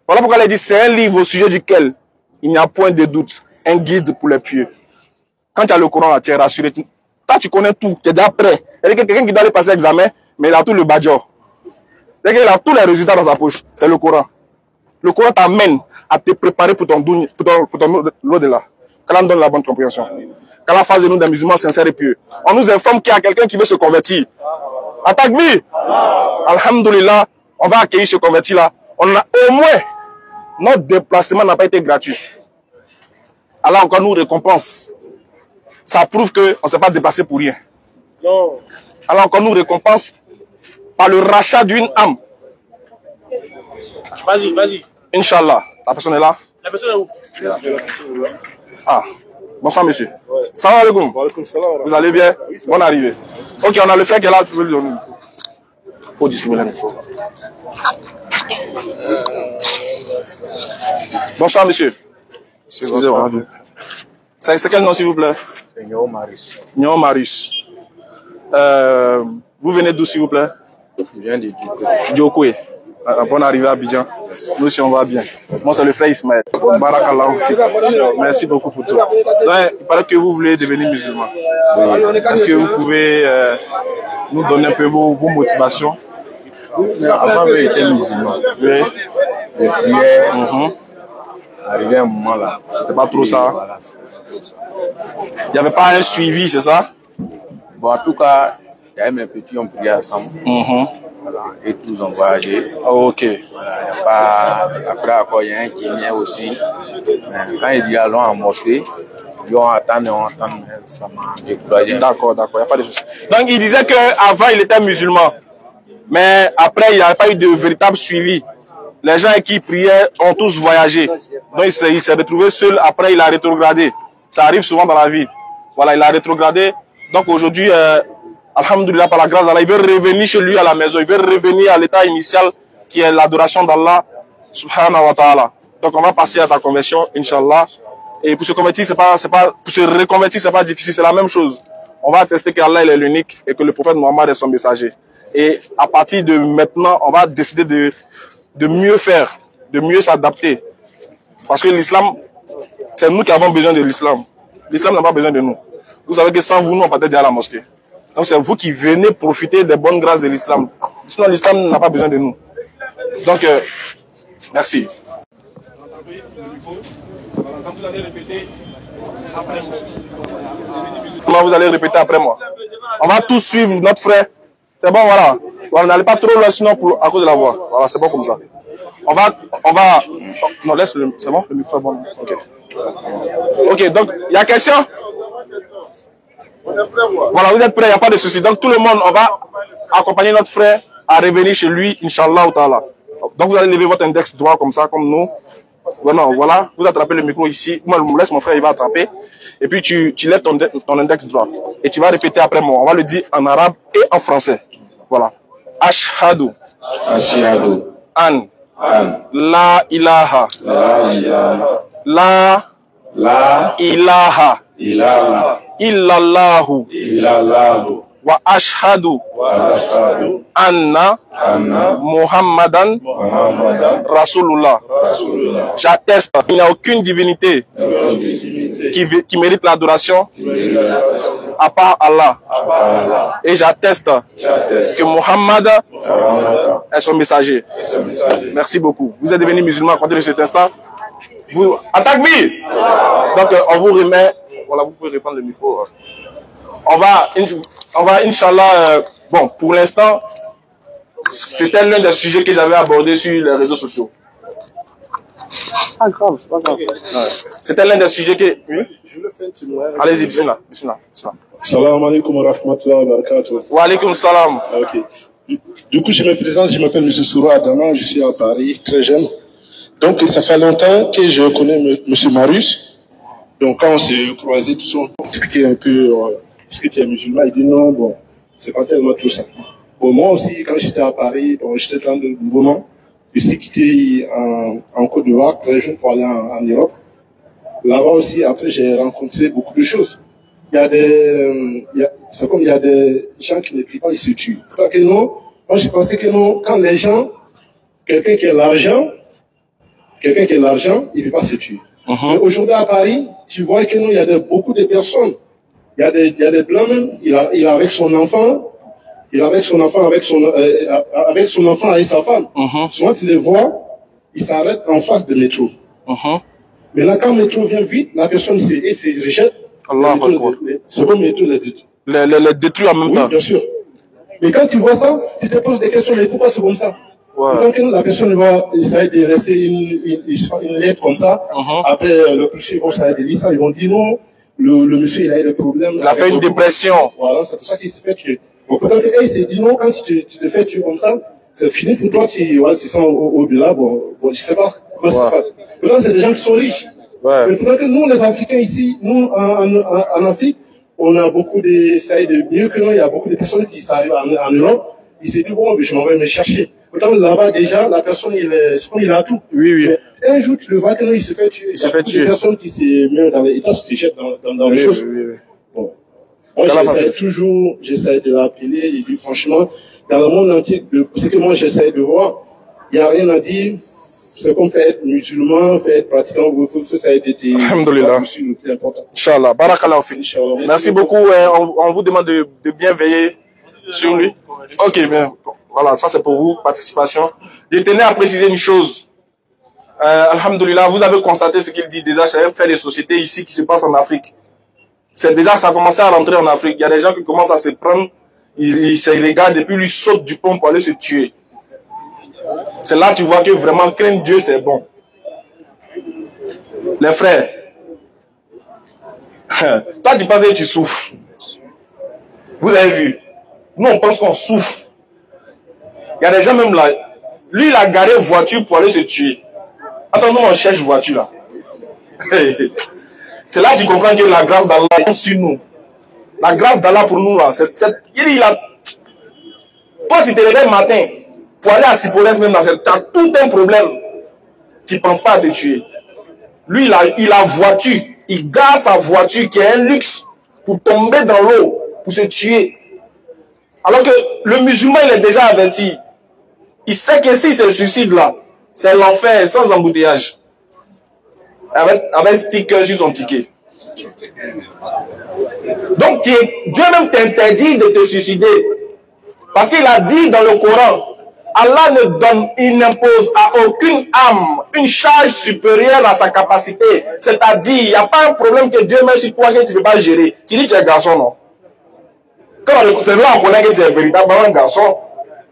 Voilà pourquoi elle dit, c'est un livre au sujet duquel il n'y a point de doute. Un guide pour les pieux. Quand tu as le Coran là, tu es rassuré. Toi, tu connais tout. Tu es déjà prêt. C'est-à-dire que quelqu'un qui doit aller passer l'examen, mais il a tout le badger. C'est-à-dire qu'il a tous les résultats dans sa poche. C'est le Coran. Le Coran t'amène à te préparer pour ton l'au-delà. Qu'Allah donne la bonne compréhension. Qu'Allah fasse de nous des musulmans sincères et pieux. On nous informe qu'il y a quelqu'un qui veut se convertir. Attaque-lui. Alhamdulillah, on va accueillir ce converti-là. On a au moins, notre déplacement n'a pas été gratuit. Allah encore nous récompense. Ça prouve qu'on ne s'est pas déplacé pour rien. Non. Allah encore nous récompense par le rachat d'une âme. Vas-y, vas-y. Inch'Allah. La personne est là? La personne est où? Ah, bonsoir monsieur. Salam alaikum. Vous allez bien? Bonne arrivée. Ok, on a le frère qui est là, tu veux lui donner. Il faut distribuer la micro. Bonsoir monsieur. Excusez-moi. C'est quel nom s'il vous plaît? C'est Nyon Marius. Nyon Marius. Vous venez d'où s'il vous plaît? Je viens de Djokoué. Djokoué. Bonne arrivée à Abidjan. Nous aussi on va bien. Moi c'est le frère Ismaël. Barakallah. Merci beaucoup pour tout. Donc, il paraît que vous voulez devenir musulman. Oui. Est-ce que vous pouvez nous donner un peu vos motivations? Avant j'étais musulman. Oui. Les prières, arrivé à un moment là. C'était pas trop ça. Voilà. Il n'y avait pas un suivi, c'est ça? Bon, en tout cas, il y avait mes petits, on priait ensemble. Voilà. Et tous ont voyagé. Ok. Voilà. Y a pas... Après, encore, il y a un Kenyan aussi. Quand il dit allons en mosquée, on attend, ça m'a découragé. D'accord, il n'y a pas de souci. Donc, il disait qu'avant, il était musulman. Mais après, il n'y avait pas eu de véritable suivi. Les gens qui priaient ont tous voyagé. Donc, il s'est retrouvé seul. Après, il a rétrogradé. Ça arrive souvent dans la vie. Voilà, il a rétrogradé. Donc, aujourd'hui, alhamdoulilah, par la grâce d'Allah, il veut revenir chez lui à la maison. Il veut revenir à l'état initial qui est l'adoration d'Allah, subhanahu wa ta'ala. Donc, on va passer à ta conversion, Inch'Allah. Et pour se convertir, pour se reconvertir, c'est pas difficile, c'est la même chose. On va attester qu'Allah est l'unique et que le prophète Mohammed est son messager. Et à partir de maintenant, on va décider de mieux faire, de mieux s'adapter. Parce que l'islam, c'est nous qui avons besoin de l'islam. L'islam n'a pas besoin de nous. Vous savez que sans vous, nous, on peut déjà à la mosquée. Donc c'est vous qui venez profiter des bonnes grâces de l'islam. Sinon, l'islam n'a pas besoin de nous. Donc, merci. Vous allez répéter après moi. Comment vous allez répéter après moi? On va tous suivre notre frère. C'est bon, voilà. Voilà, n'allez pas trop loin sinon à cause de la voix. Voilà, c'est bon comme ça. On va. Non, laisse le. C'est bon? Le micro est bon. Ok. Ok, donc, il y a question? Voilà, vous êtes prêts, il n'y a pas de souci. Donc, tout le monde, on va accompagner notre frère à revenir chez lui, Inch'Allah. Donc, vous allez lever votre index droit comme ça, comme nous. Voilà, vous attrapez le micro ici. Moi, je laisse mon frère, il va attraper. Et puis, tu lèves ton index droit. Et tu vas répéter après moi. On va le dire en arabe et en français. Voilà. Ashhadu. Ashhadu. An. An. La ilaha. La ilaha. La ilaha. Ilaha. Illallahu. Illallahu. Wa ashhadu. Wa ashhadu. Anna. Muhammadan. Rasulullah. J'atteste, il n'y a aucune divinité qui mérite l'adoration à part Allah. Et j'atteste que Muhammad est son messager. Merci beaucoup. Vous êtes devenu musulman à partir de cet instant. Vous... Attaque-lui! Donc, on vous remet... Voilà, vous pouvez reprendre le micro. On va Inch'Allah... bon, pour l'instant, c'était l'un des sujets que j'avais abordé sur les réseaux sociaux. Pas grave, c'est pas grave. Ouais. C'était l'un des sujets que... Oui? Je le fais un témoignage. Allez-y, bismillah. Salam alaikum wa rahmatullahi wa barakatuh. Wa alaikum salam. Ok. Du coup, je me présente, je m'appelle M. Soura Adama, je suis à Paris, très jeune. Donc, ça fait longtemps que je connais M. Marius. Donc, quand on s'est croisés, tout ça, on expliquait un peu est-ce que tu es musulman? Il dit non, bon, c'est pas tellement tout ça. Bon, moi aussi, quand j'étais à Paris, bon, j'étais dans le mouvement. Je suis quitté en Côte d'Ivoire, très jeune, pour aller en Europe. Là-bas aussi, après, j'ai rencontré beaucoup de choses. C'est comme il y a des gens qui ne prient pas, ils se tuent. Que non, moi, je pensais que non, quand les gens, quelqu'un qui a l'argent, il ne peut pas se tuer. Mais aujourd'hui à Paris, tu vois que non, il y a beaucoup de personnes. Il y a des blancs même, il est avec son enfant, avec sa femme. Souvent, tu les vois, ils s'arrêtent en face de métro. Maintenant, quand le métro vient vite, la personne se rejette. C'est comme le métro les détruit. Les détruit en même temps. Oui, bien sûr. Mais quand tu vois ça, tu te poses des questions, mais pourquoi c'est comme ça? Quand la personne va essayer de rester une lettre comme ça, après le policier vont essayer de lire ça, ils vont dire non, le monsieur il a eu des problèmes. Il a fait une dépression. Voilà, c'est pour ça qu'il s'est fait tuer. Donc peut-être qu'il s'est dit non, quand tu te fais tuer comme ça, c'est fini pour toi, tu sens au-delà, bon, je sais pas comment ça se passe. Maintenant, c'est des gens qui sont riches. Mais peut-être que nous, les Africains ici, nous, en Afrique, on a beaucoup mieux que nous, il y a beaucoup de personnes qui s'arrivent en Europe, ils se disent, bon, je m'en vais me chercher. Pourtant, là-bas, déjà, la personne, il a tout. Oui. Mais un jour, tu le vois, il se fait tuer. Il y a beaucoup de personnes qui se mettent dans les états, se jettent dans les choses. Bon. Moi, j'essaie de l'appeler, et dit, franchement, dans le monde entier, ce que moi, j'essaie de voir, il n'y a rien à dire. C'est comme faire être musulman, faire être pratiquant, ça a été Alhamdulillah. le plus important. Inch'Allah, barakallah fi. Merci beaucoup, on vous demande de bien veiller sur lui. Ok, bien, voilà, ça c'est pour vous, participation. Je tenais à préciser une chose. Alhamdulillah, vous avez constaté ce qu'il dit déjà, c'est un fait des sociétés ici qui se passe en Afrique. C'est déjà, ça a commencé à rentrer en Afrique. Il y a des gens qui commencent à se prendre, ils se regardent et puis lui sautent du pont pour aller se tuer. C'est là que tu vois que vraiment craindre Dieu c'est bon. Les frères, toi tu penses que tu souffres. Vous avez vu, nous on pense qu'on souffre. Il y a des gens même là, lui il a garé voiture pour aller se tuer. Attends, nous on cherche voiture là. C'est là que tu comprends que la grâce d'Allah est sur nous. La grâce d'Allah pour nous là, il a... Toi tu te réveilles le matin, pour aller à Sipolès même, tu as tout un problème. Tu ne penses pas à te tuer. Lui, il a voiture. Il garde sa voiture qui est un luxe pour tomber dans l'eau, pour se tuer. Alors que le musulman, il est déjà averti. Il sait que si se suicide là, c'est l'enfer sans embouteillage. Avec sticker sur son ticket. Donc Dieu même t'interdit de te suicider. Parce qu'il a dit dans le Coran, Allah ne donne, il n'impose à aucune âme une charge supérieure à sa capacité. C'est-à-dire, il n'y a pas un problème que Dieu met sur toi que tu ne peux pas gérer. Tu dis que tu es garçon, non? C'est là qu'on connaît que tu es véritablement un garçon.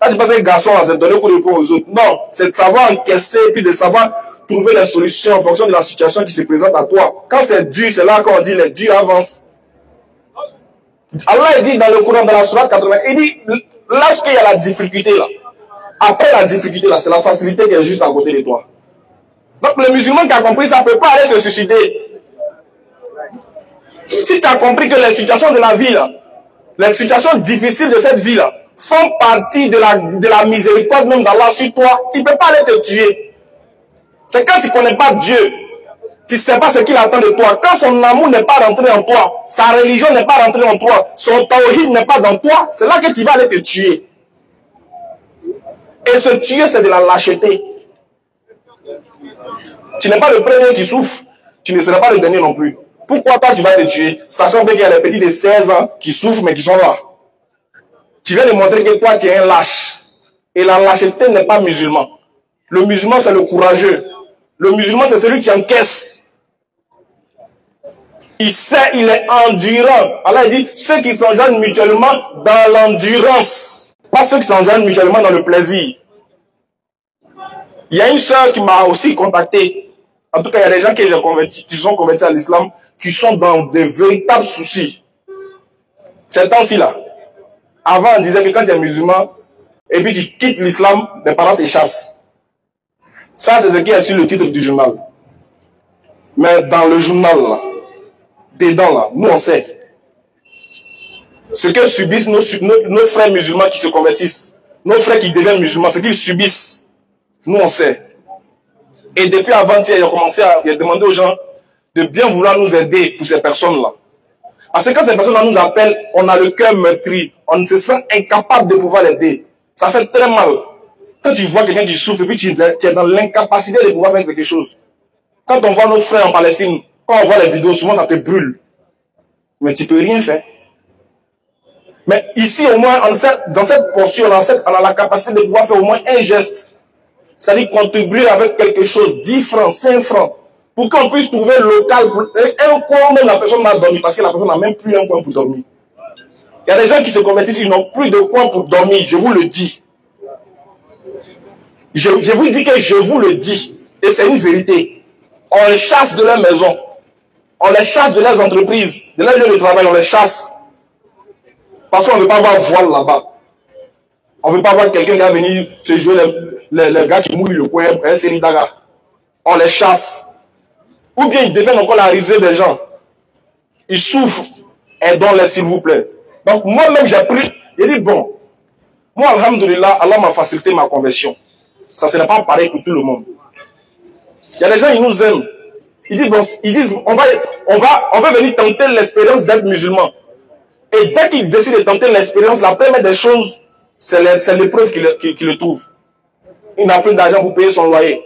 Là, tu penses que garçon, c'est donner pour répondre aux autres. Non, c'est de savoir encaisser et puis de savoir trouver des solutions en fonction de la situation qui se présente à toi. Quand c'est dur, c'est là qu'on dit les durs avancent. Allah dit dans le Coran, dans la Sourate 80, il dit, lorsqu'il y a la difficulté là, après la difficulté là, c'est la facilité qui est juste à côté de toi. Donc le musulman qui a compris ça ne peut pas aller se suicider. Si tu as compris que les situations de la vie là, les situations difficiles de cette vie là, font partie de la miséricorde même d'Allah sur toi, tu ne peux pas aller te tuer. C'est quand tu ne connais pas Dieu, tu ne sais pas ce qu'il attend de toi. Quand son amour n'est pas rentré en toi, sa religion n'est pas rentrée en toi, son tawhid n'est pas dans toi, c'est là que tu vas aller te tuer. Et se tuer, c'est de la lâcheté. Tu n'es pas le premier qui souffre, tu ne seras pas le dernier non plus. Pourquoi toi tu vas te tuer, sachant qu'il y a des petits de 16 ans qui souffrent mais qui sont là. Tu viens de montrer que toi tu es un lâche. Et la lâcheté n'est pas musulman. Le musulman c'est le courageux. Le musulman c'est celui qui encaisse. Il sait, il est endurant. Allah dit, ceux qui s'enjoignent mutuellement dans l'endurance. Pas ceux qui s'enjoignent mutuellement dans le plaisir. Il y a une sœur qui m'a aussi contacté. En tout cas, il y a des gens qui sont convertis à l'islam, qui sont dans de véritables soucis. Ces temps-ci là. Avant, on disait que quand tu es musulman, et puis tu quittes l'islam, les parents te chassent. Ça, c'est ce qui est sur le titre du journal. Mais dans le journal là, dedans là, nous on sait. Ce que subissent nos frères musulmans qui se convertissent, nos frères qui deviennent musulmans, ce qu'ils subissent, nous on sait. Et depuis avant-hier, il a commencé à demander aux gens de bien vouloir nous aider pour ces personnes-là. Parce que quand ces personnes-là nous appellent, on a le cœur meurtri, on se sent incapable de pouvoir l'aider. Ça fait très mal. Quand tu vois quelqu'un qui souffre et puis tu es dans l'incapacité de pouvoir faire quelque chose. Quand on voit nos frères en Palestine, quand on voit les vidéos, souvent ça te brûle. Mais tu ne peux rien faire. Mais ici, au moins, dans cette posture, on a la capacité de pouvoir faire au moins un geste. C'est-à-dire contribuer avec quelque chose, 10 francs, 5 francs, pour qu'on puisse trouver local, un coin où même la personne n'a dormi, parce que la personne n'a même plus un coin pour dormir. Il y a des gens qui se convertissent, ils n'ont plus de coin pour dormir, je vous le dis. Je vous dis que je vous le dis, et c'est une vérité. On les chasse de leur maison, on les chasse de leurs entreprises, de leur lieu de travail, on les chasse. Parce qu'on ne veut pas voir voile là-bas. On ne veut pas voir quelqu'un qui va venir se jouer les gars qui mouillent le coin, un série d'aga. On les chasse. Ou bien ils deviennent encore la risée des gens. Ils souffrent. Aidons-les s'il vous plaît. Donc moi-même j'ai pris, j'ai dit bon, moi alhamdoulilah, Allah m'a facilité ma conversion. Ça ce n'est pas pareil pour tout le monde. Il y a des gens, ils nous aiment. Ils disent on va venir tenter l'expérience d'être musulman. Et dès qu'ils décident de tenter l'expérience, la première des choses, c'est l'épreuve qui le trouve. il n'a plus d'argent pour payer son loyer.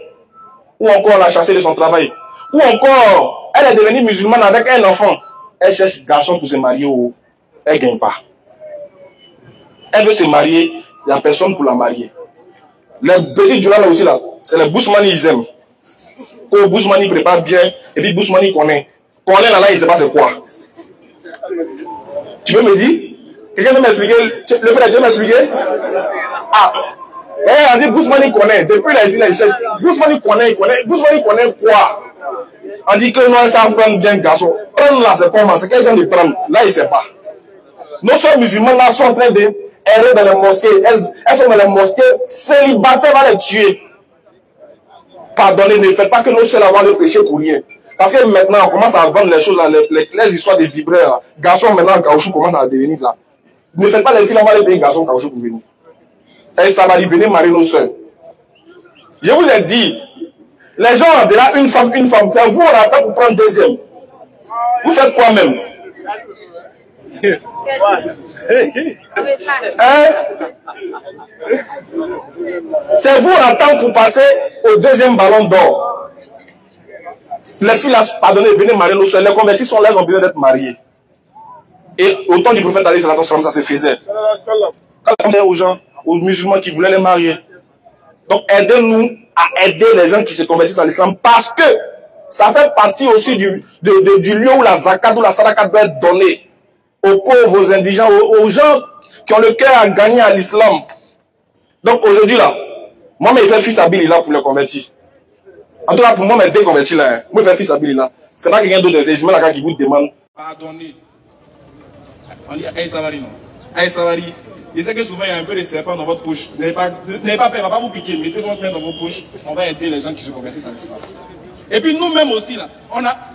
Ou encore, on l'a chassé de son travail. Ou encore, elle est devenue musulmane avec un enfant. Elle cherche garçon pour se marier ou elle ne gagne pas. Elle veut se marier, il n'y a personne pour la marier. Les petits Djoula là aussi là, c'est les Bousmani ils aiment. Quand Bousmani prépare bien, et puis Bousmani connaît. Connaît là, il ne sait pas c'est quoi. Tu peux me dire? Quelqu'un peut m'expliquer? Le frère, tu peux m'expliquer? Ah! Eh, on dit Bousmani connaît. Depuis là, ici, là, il cherche. Bousmani connaît. Bousmani connaît quoi? On dit que nous, ça prendre bien garçon. Prendre là, c'est comment? C'est quel genre de prendre? Là, il ne sait pas. Nos soeurs musulmanes là sont en train de errer dans les mosquées. Elles sont dans les mosquées. Célibataires va les tuer. Pardonnez, ne faites pas que nos soeurs avoir le péché pour rien. Parce que maintenant, on commence à vendre les choses là, les histoires de vibreurs. Garçons maintenant en caoutchouc commencent à devenir là. Ne faites pas les filles, on va les payer garçons en caoutchouc pour venir. Et ça va dire, venez marier nos soeurs. Je vous l'ai dit, les gens ont déjà une femme, c'est vous, on attend pour prendre deuxième. Vous faites quoi même? C'est vous, on attend pour passer au deuxième ballon d'or. Les filles, là, pardonnez, venez marier nos soeurs. Les convertis sont là, ils ont besoin d'être mariés. Et au temps du prophète Ali, ça se faisait. Quand on disait aux gens, aux musulmans qui voulaient les marier. Donc, aidez-nous à aider les gens qui se convertissent à l'islam parce que ça fait partie aussi du lieu où la zakat ou la sadakat doit être donnée aux pauvres, aux indigents, aux gens qui ont le cœur à gagner à l'islam. Donc, aujourd'hui, là, moi, je fais fils Abili là pour les convertir. En tout cas, pour moi, je suis converti là. Hein. Moi, je fais fils Abili là. C'est pas quelqu'un d'autre, c'est Ismaël qui vous demande. Pardonnez. On dit Aïe Savari, non? Aïe Savari. Je sais que souvent il y a un peu de serpent dans votre poche. N'ayez pas peur, on ne va pas vous piquer. Mettez votre main dans vos poches. On va aider les gens qui se convertissent à l'islam. Et puis nous-mêmes aussi, là,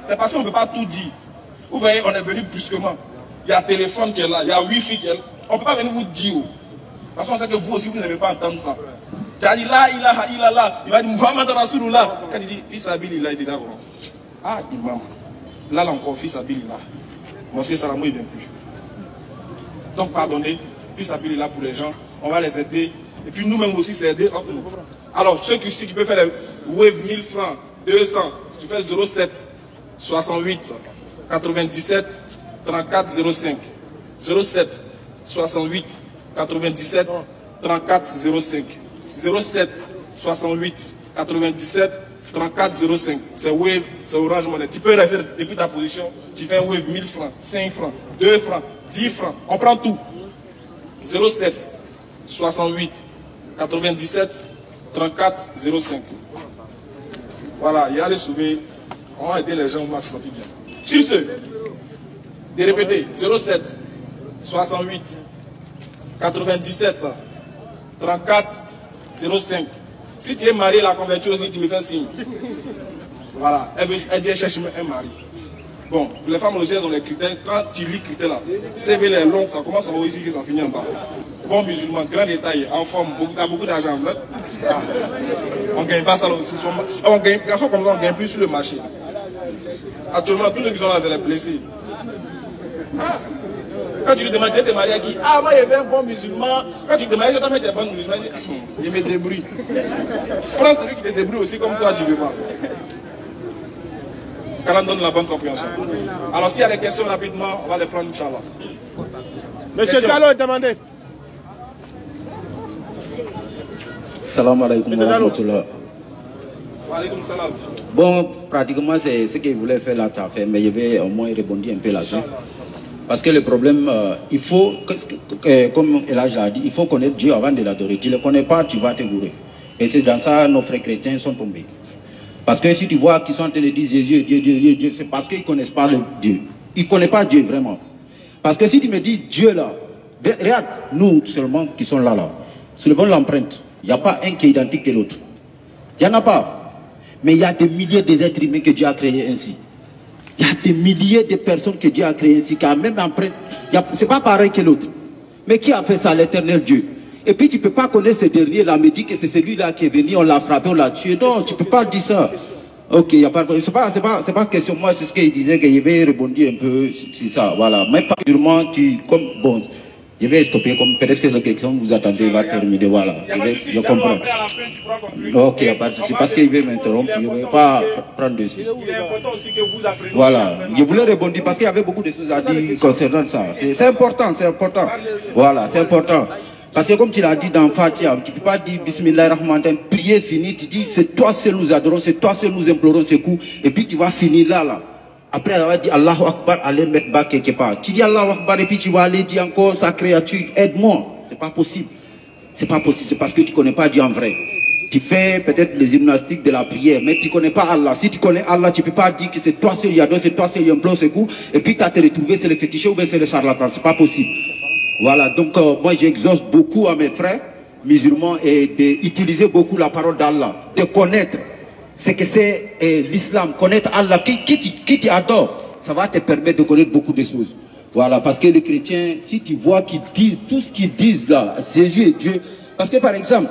c'est parce qu'on ne peut pas tout dire. Vous voyez, on est venu brusquement. Il y a téléphone qui est là, il y a Wi-Fi qui est là. On ne peut pas venir vous dire. Parce qu'on sait que vous aussi, vous n'aimez pas entendre ça. Tu as dit là, il va dire Muhammad Rasulullah. Quand il dit fils Abilillah, il dit d'accord. Ah, imam. Là encore, fils Abilillah. Mosquée Salamou, il ne vient plus. Donc, pardonnez, fils Abilillah pour les gens, on va les aider. Et puis nous-mêmes aussi, c'est aider entre nous. Alors, ceux qui peuvent faire les Wave 1000 francs, 200, si tu fais 07 68 97 34 05. 07 68 97 34 05. 07 68 97 34 05. C'est Wave, c'est Orange Money. Tu peux rester depuis ta position, tu fais un Wave 1000 francs, 5 francs, 2 francs, 10 francs. On prend tout. 07 68 97 34 05. Voilà, il y a les sauver. On va aider les gens, on va se sentir bien. Sur ce, de répéter 07 68 97 34 05. Si tu es marié, la convertie aussi, tu me fais signe. Voilà, elle dit cherche un mari. Bon, pour les femmes aussi, elles ont les critères. Quand tu lis les critères là, CV les longs, ça commence en haut ici et ça finit en bas. Bon musulman, grand détail, en forme, beaucoup d'argent. Ah. On ne gagne pas ça là aussi. On gagne, garçon comme ça, on ne gagne plus sur le marché. Actuellement, tous ceux qui sont là, c'est les blessés. Ah. Quand tu lui demandes, tu es marié à qui? Ah, moi, il y avait un bon musulman. Quand tu te demandes, je t'en mets des bons musulmans. Il me débrouille. Prends celui qui te débrouille aussi comme toi, tu veux pas. Car on donne la bonne compréhension. Alors, s'il y a des questions rapidement, on va les prendre, Inch'Allah. Monsieur Diallo est demandé. Salam alaikum wa rahmatullah. Wa alaikum salam. Bon, pratiquement, c'est ce qu'il voulait faire là, tu as fait, mais je vais au moins répondre un peu là-dessus. Parce que le problème, il faut, comme Elage l'a dit, il faut connaître Dieu avant de l'adorer. Tu ne le connais pas, tu vas te gourer. Et c'est dans ça que nos frères chrétiens sont tombés. Parce que si tu vois qu'ils sont en train de dire Jésus, Dieu, c'est parce qu'ils ne connaissent pas le Dieu. Ils ne connaissent pas Dieu vraiment. Parce que si tu me dis Dieu là, regarde, nous seulement qui sont là, soulevons l'empreinte. Il n'y a pas un qui est identique que l'autre. Il n'y en a pas. Mais il y a des milliers d'êtres humains que Dieu a créés ainsi. Il y a des milliers de personnes que Dieu a créées ainsi, qui a même empreinte. C'est pas pareil que l'autre. Mais qui a fait ça, l'éternel Dieu? Et puis tu ne peux pas connaître ce dernier-là, me dire que c'est celui-là qui est venu, on l'a frappé, on l'a tué. Non, tu ne peux pas dire ça. Ok, il n'y a pas de... C'est pas question. Moi, c'est ce qu'il disait, qu'il avait rebondi un peu sur ça. Voilà. Mais pas durement, bon, Je vais stopper, comme peut-être que la question que vous attendez va terminer, voilà. Je comprends. Ok, il n'y a pas de souci, parce qu'il veut m'interrompre, je ne vais pas prendre dessus. Voilà, je voulais rebondir parce qu'il y avait beaucoup de choses à dire concernant ça. C'est important, c'est important. Voilà, c'est important. Parce que comme tu l'as dit dans Fatia, tu ne peux pas dire Bismillah Rahman, prier fini, tu dis c'est toi seul nous adorons, c'est toi seul nous implorons ce coup, et puis tu vas finir là. Après avoir dit Allahu Akbar, aller mettre bas quelque part. Tu dis Allahu Akbar et puis tu vas aller dire encore sa créature, aide-moi. C'est pas possible. C'est pas possible, c'est parce que tu ne connais pas Dieu en vrai. Tu fais peut-être les gymnastiques de la prière, mais tu ne connais pas Allah. Si tu connais Allah, tu ne peux pas dire que c'est toi seul Yadon, c'est toi seul Yamplon, ce coup, et puis tu as te retrouvé, c'est le féticheur ou bien c'est le charlatan. C'est pas possible. Voilà, donc moi j'exhorte beaucoup à mes frères musulmans et d'utiliser beaucoup la parole d'Allah, de connaître ce que c'est l'islam, connaître Allah, qui t'adore, ça va te permettre de connaître beaucoup de choses. Voilà, parce que les chrétiens, si tu vois qu'ils disent, tout ce qu'ils disent là, Jésus est Dieu, parce que par exemple,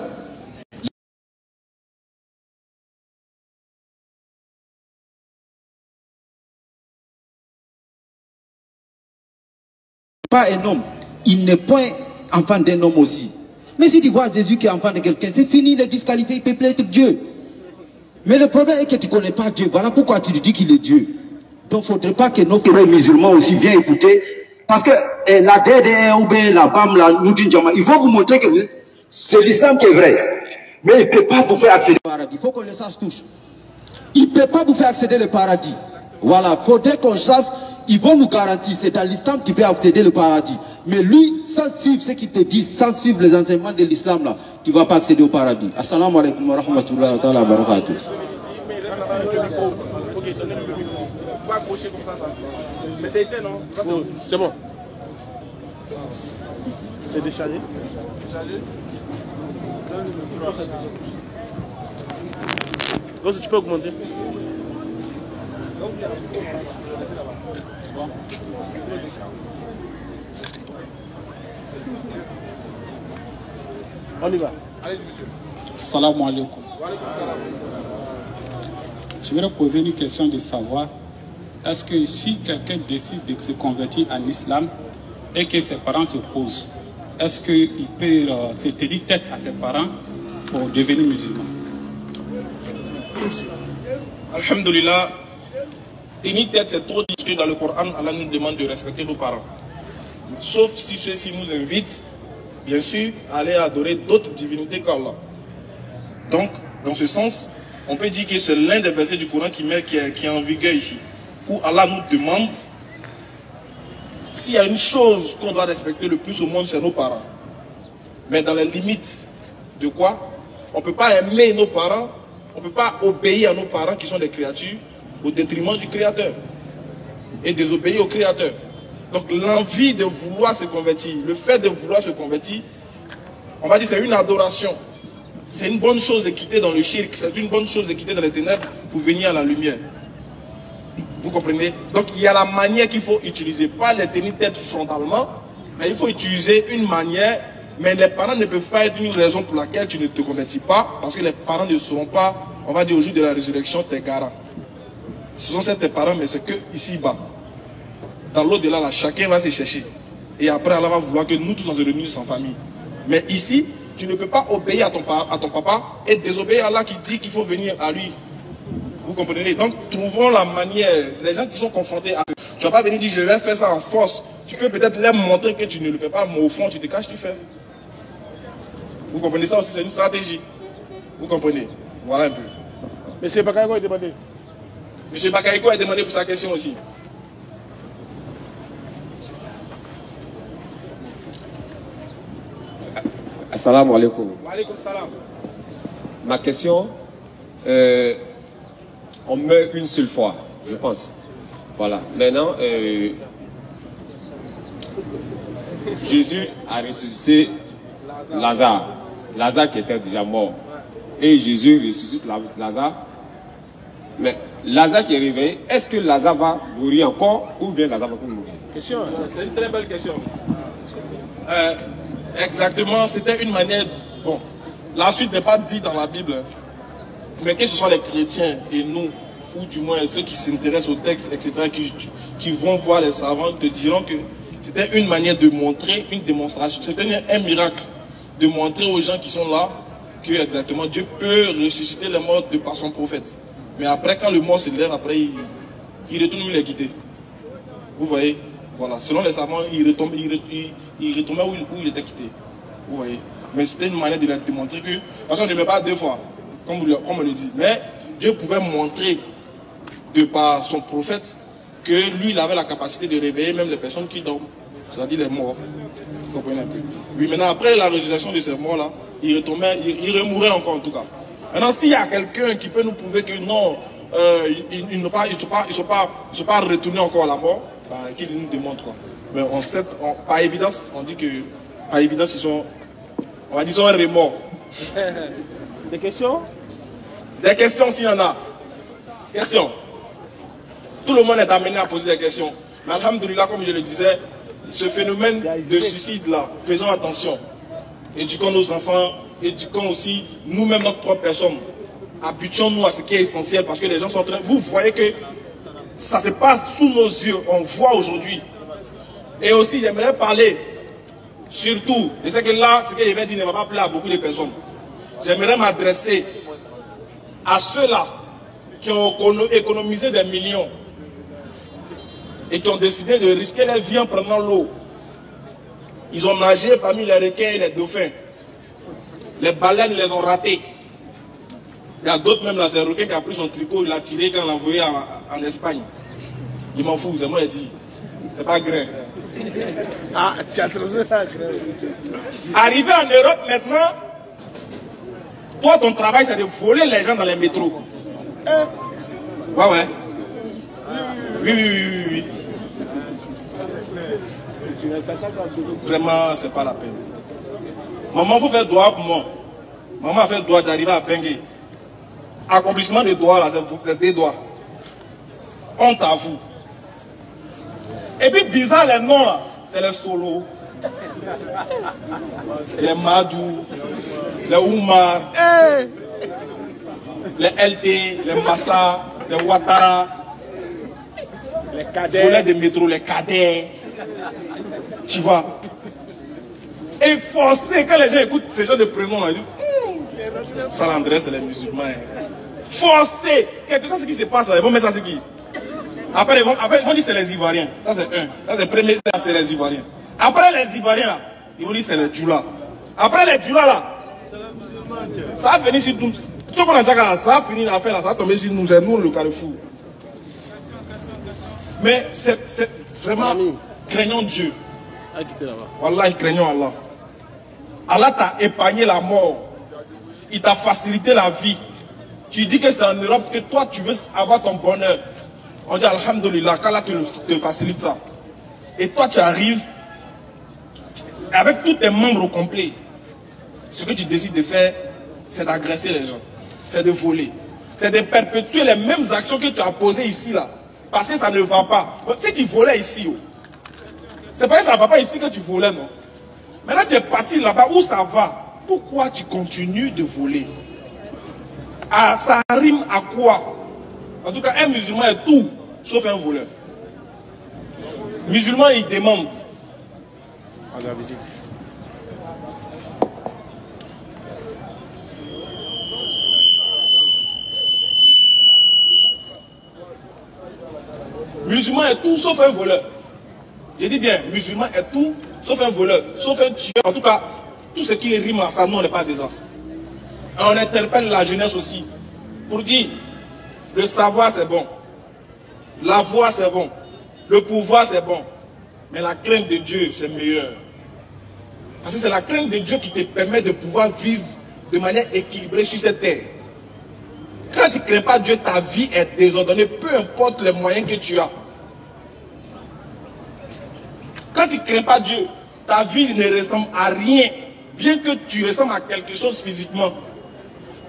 pas un homme, il n'est point enfant d'un homme aussi. Mais si tu vois Jésus qui est enfant de quelqu'un, c'est fini, il est disqualifié, il peut plus être Dieu. Mais le problème est que tu ne connais pas Dieu. Voilà pourquoi tu lui dis qu'il est Dieu. Donc il ne faudrait pas que nos frères musulmans aussi viennent écouter. Parce que la DDR ou bien la BAM, la Noudin Djama, ils vont vous montrer que c'est l'islam qui est vrai. Mais il ne peut pas vous faire accéder au paradis. Il faut qu'on le sache tous. Il ne peut pas vous faire accéder au paradis. Voilà, il faudrait qu'on sache. Ils vont nous garantir, c'est à l'islam qui peut accéder au paradis. Mais lui, sans suivre ce qu'il te dit, sans suivre les enseignements de l'islam, là, tu ne vas pas accéder au paradis. Assalamu alaikum wa rahmatullahi wa barakatuh. Mais c'est éteint, non? C'est bon. C'est déchargé. Donc, tu peux augmenter. On y va. Allez-y, monsieur. Salam alaikum. Je voudrais poser une question de savoir, est-ce que si quelqu'un décide de se convertir en islam et que ses parents s'opposent, est-ce qu'il peut se tenir tête à ses parents pour devenir musulman? Alhamdulillah, tenir tête c'est trop discret dans le Coran, Allah nous demande de respecter nos parents. Sauf si ceux-ci nous invitent, bien sûr, à aller adorer d'autres divinités qu'Allah. Donc, dans ce sens, on peut dire que c'est l'un des versets du Coran qui est en vigueur ici, où Allah nous demande, s'il y a une chose qu'on doit respecter le plus au monde, c'est nos parents. Mais dans les limites de quoi? On ne peut pas aimer nos parents, on ne peut pas obéir à nos parents qui sont des créatures au détriment du Créateur et désobéir au Créateur. Donc l'envie de vouloir se convertir, le fait de vouloir se convertir, on va dire c'est une adoration. C'est une bonne chose de quitter dans le shirk, c'est une bonne chose de quitter dans les ténèbres pour venir à la lumière. Vous comprenez? Donc il y a la manière qu'il faut utiliser, pas les tenir tête frontalement, mais il faut utiliser une manière, mais les parents ne peuvent pas être une raison pour laquelle tu ne te convertis pas, parce que les parents ne seront pas, on va dire au jour de la résurrection, tes garants. Ce sont tes parents, mais c'est que ici-bas. Dans l'au-delà, là, chacun va se chercher. Et après, Allah va vouloir que nous tous on se réunisse en famille. Mais ici, tu ne peux pas obéir à ton papa et désobéir à Allah qui dit qu'il faut venir à lui. Vous comprenez? Donc, trouvons la manière. Les gens qui sont confrontés à... Tu ne vas pas venir dire, je vais faire ça en force. Tu peux peut-être leur montrer que tu ne le fais pas, mais au fond, tu te caches, tu fais. Vous comprenez ça aussi, c'est une stratégie. Vous comprenez? Voilà un peu. Monsieur Bakayoko a demandé. Monsieur Bakayoko a demandé pour sa question aussi. Assalamu alaikum. Wa alaikum salam. Ma question, on meurt une seule fois, je pense. Voilà. Maintenant, Jésus a ressuscité Lazare. Lazare qui était déjà mort. Et Jésus ressuscite Lazare. Mais Lazare qui est réveillé, est-ce que Lazare va mourir encore ou bien Lazare va pas mourir? C'est une très belle question. Exactement, c'était une manière... Bon, la suite n'est pas dite dans la Bible, mais que ce soit les chrétiens et nous, ou du moins ceux qui s'intéressent au texte, etc., qui vont voir les savants, te diront que C'était une manière de montrer, une démonstration. C'était un miracle de montrer aux gens qui sont là que exactement Dieu peut ressusciter les morts de par son prophète. Mais après, quand le mort se lève, après, il retourne où il est quitté. Vous voyez? Voilà. Selon les savants, il retombait où il était quitté. Vous voyez? Mais c'était une manière de leur démontrer que, parce qu'on ne met pas deux fois, comme on le dit. Mais Dieu pouvait montrer, de par son prophète, que lui, il avait la capacité de réveiller même les personnes qui dorment, c'est-à-dire les morts. Vous comprenez un peu? Oui, maintenant, après la résurrection de ces morts-là, il remourait encore en tout cas. Maintenant, s'il y a quelqu'un qui peut nous prouver que non, ils ne sont pas retournés encore à la mort, bah, qu'il nous démontre quoi. Mais on sait, par évidence, on dit que, par évidence, ils sont remords. Des questions? Des questions s'il y en a. Questions. Tout le monde est amené à poser des questions. Mais alhamdoulilah, comme je le disais, ce phénomène de suicide-là, faisons attention. Éduquons nos enfants, éduquons aussi nous-mêmes notre propre personne. Habituons-nous à ce qui est essentiel parce que les gens sont en train... Vous voyez que ça se passe sous nos yeux, on voit aujourd'hui. Et aussi, j'aimerais parler, surtout, je sais que là, ce que je vais dire ne va pas plaire à beaucoup de personnes. J'aimerais m'adresser à ceux-là qui ont économisé des millions et qui ont décidé de risquer leur vie en prenant l'eau. Ils ont nagé parmi les requins et les dauphins. Les baleines les ont ratés. Il y a d'autres même là, c'est un requin qui a pris son tricot, il l'a tiré quand il l'a envoyé en Espagne. Il m'en fout, c'est moi qui dit. C'est pas grain. Ah, tu as trouvé la grain. Arrivé en Europe maintenant, toi ton travail c'est de voler les gens dans les métros. Ouais. Oui. Vraiment, c'est pas la peine. Maman, vous faites droit pour moi. Maman a fait droit d'arriver à Bengue. Accomplissement de droit, là, c'est des doigts. Honte à vous. Et puis, bizarre, les noms, là, c'est les Solo, les Madou, les Oumar, les LT, les Massa, les Ouattara, les cadets. Volets de métro, les cadets. Tu vois. Et forcé, quand les gens écoutent ces gens de prénoms, là, ils disent Salandré, c'est les musulmans. Forcé. Quelque chose qui se passe là, ils vont mettre ça, c'est qui? Après, ils vont dire c'est les Ivoiriens. Ça, c'est un. Ça, c'est le premier, c'est les Ivoiriens. Après, les Ivoiriens, là, ils vont dire c'est les Djoula. Après, les Djoula, là, ça va finir sur nous. Ça va finir l'affaire, là, ça va tomber sur nous, c'est nous le carrefour. Mais c'est vraiment, craignons Dieu. Wallah, craignons Allah. Allah t'a épargné la mort. Il t'a facilité la vie. Tu dis que c'est en Europe que toi tu veux avoir ton bonheur. On dit alhamdoulilah, qu'Allah te facilite ça. Et toi tu arrives avec tous tes membres au complet. Ce que tu décides de faire, c'est d'agresser les gens. C'est de voler. C'est de perpétuer les mêmes actions que tu as posées ici là. Parce que ça ne va pas. Si tu volais ici, c'est pas que ça ne va pas ici que tu volais, non. Maintenant tu es parti là-bas où ça va. Pourquoi tu continues de voler? Ah, ça rime à quoi? En tout cas, un musulman est tout, sauf un voleur. Musulman, il demande. À la visite. Musulman est tout, sauf un voleur. Je dis bien, musulman est tout, sauf un voleur, sauf un tueur. En tout cas, tout ce qui rime à ça, nous, on n'est pas dedans. Et on interpelle la jeunesse aussi pour dire, le savoir c'est bon, la voix c'est bon, le pouvoir c'est bon, mais la crainte de Dieu c'est meilleur. Parce que c'est la crainte de Dieu qui te permet de pouvoir vivre de manière équilibrée sur cette terre. Quand tu ne crains pas Dieu, ta vie est désordonnée, peu importe les moyens que tu as. Quand tu ne crains pas Dieu, ta vie ne ressemble à rien, bien que tu ressembles à quelque chose physiquement.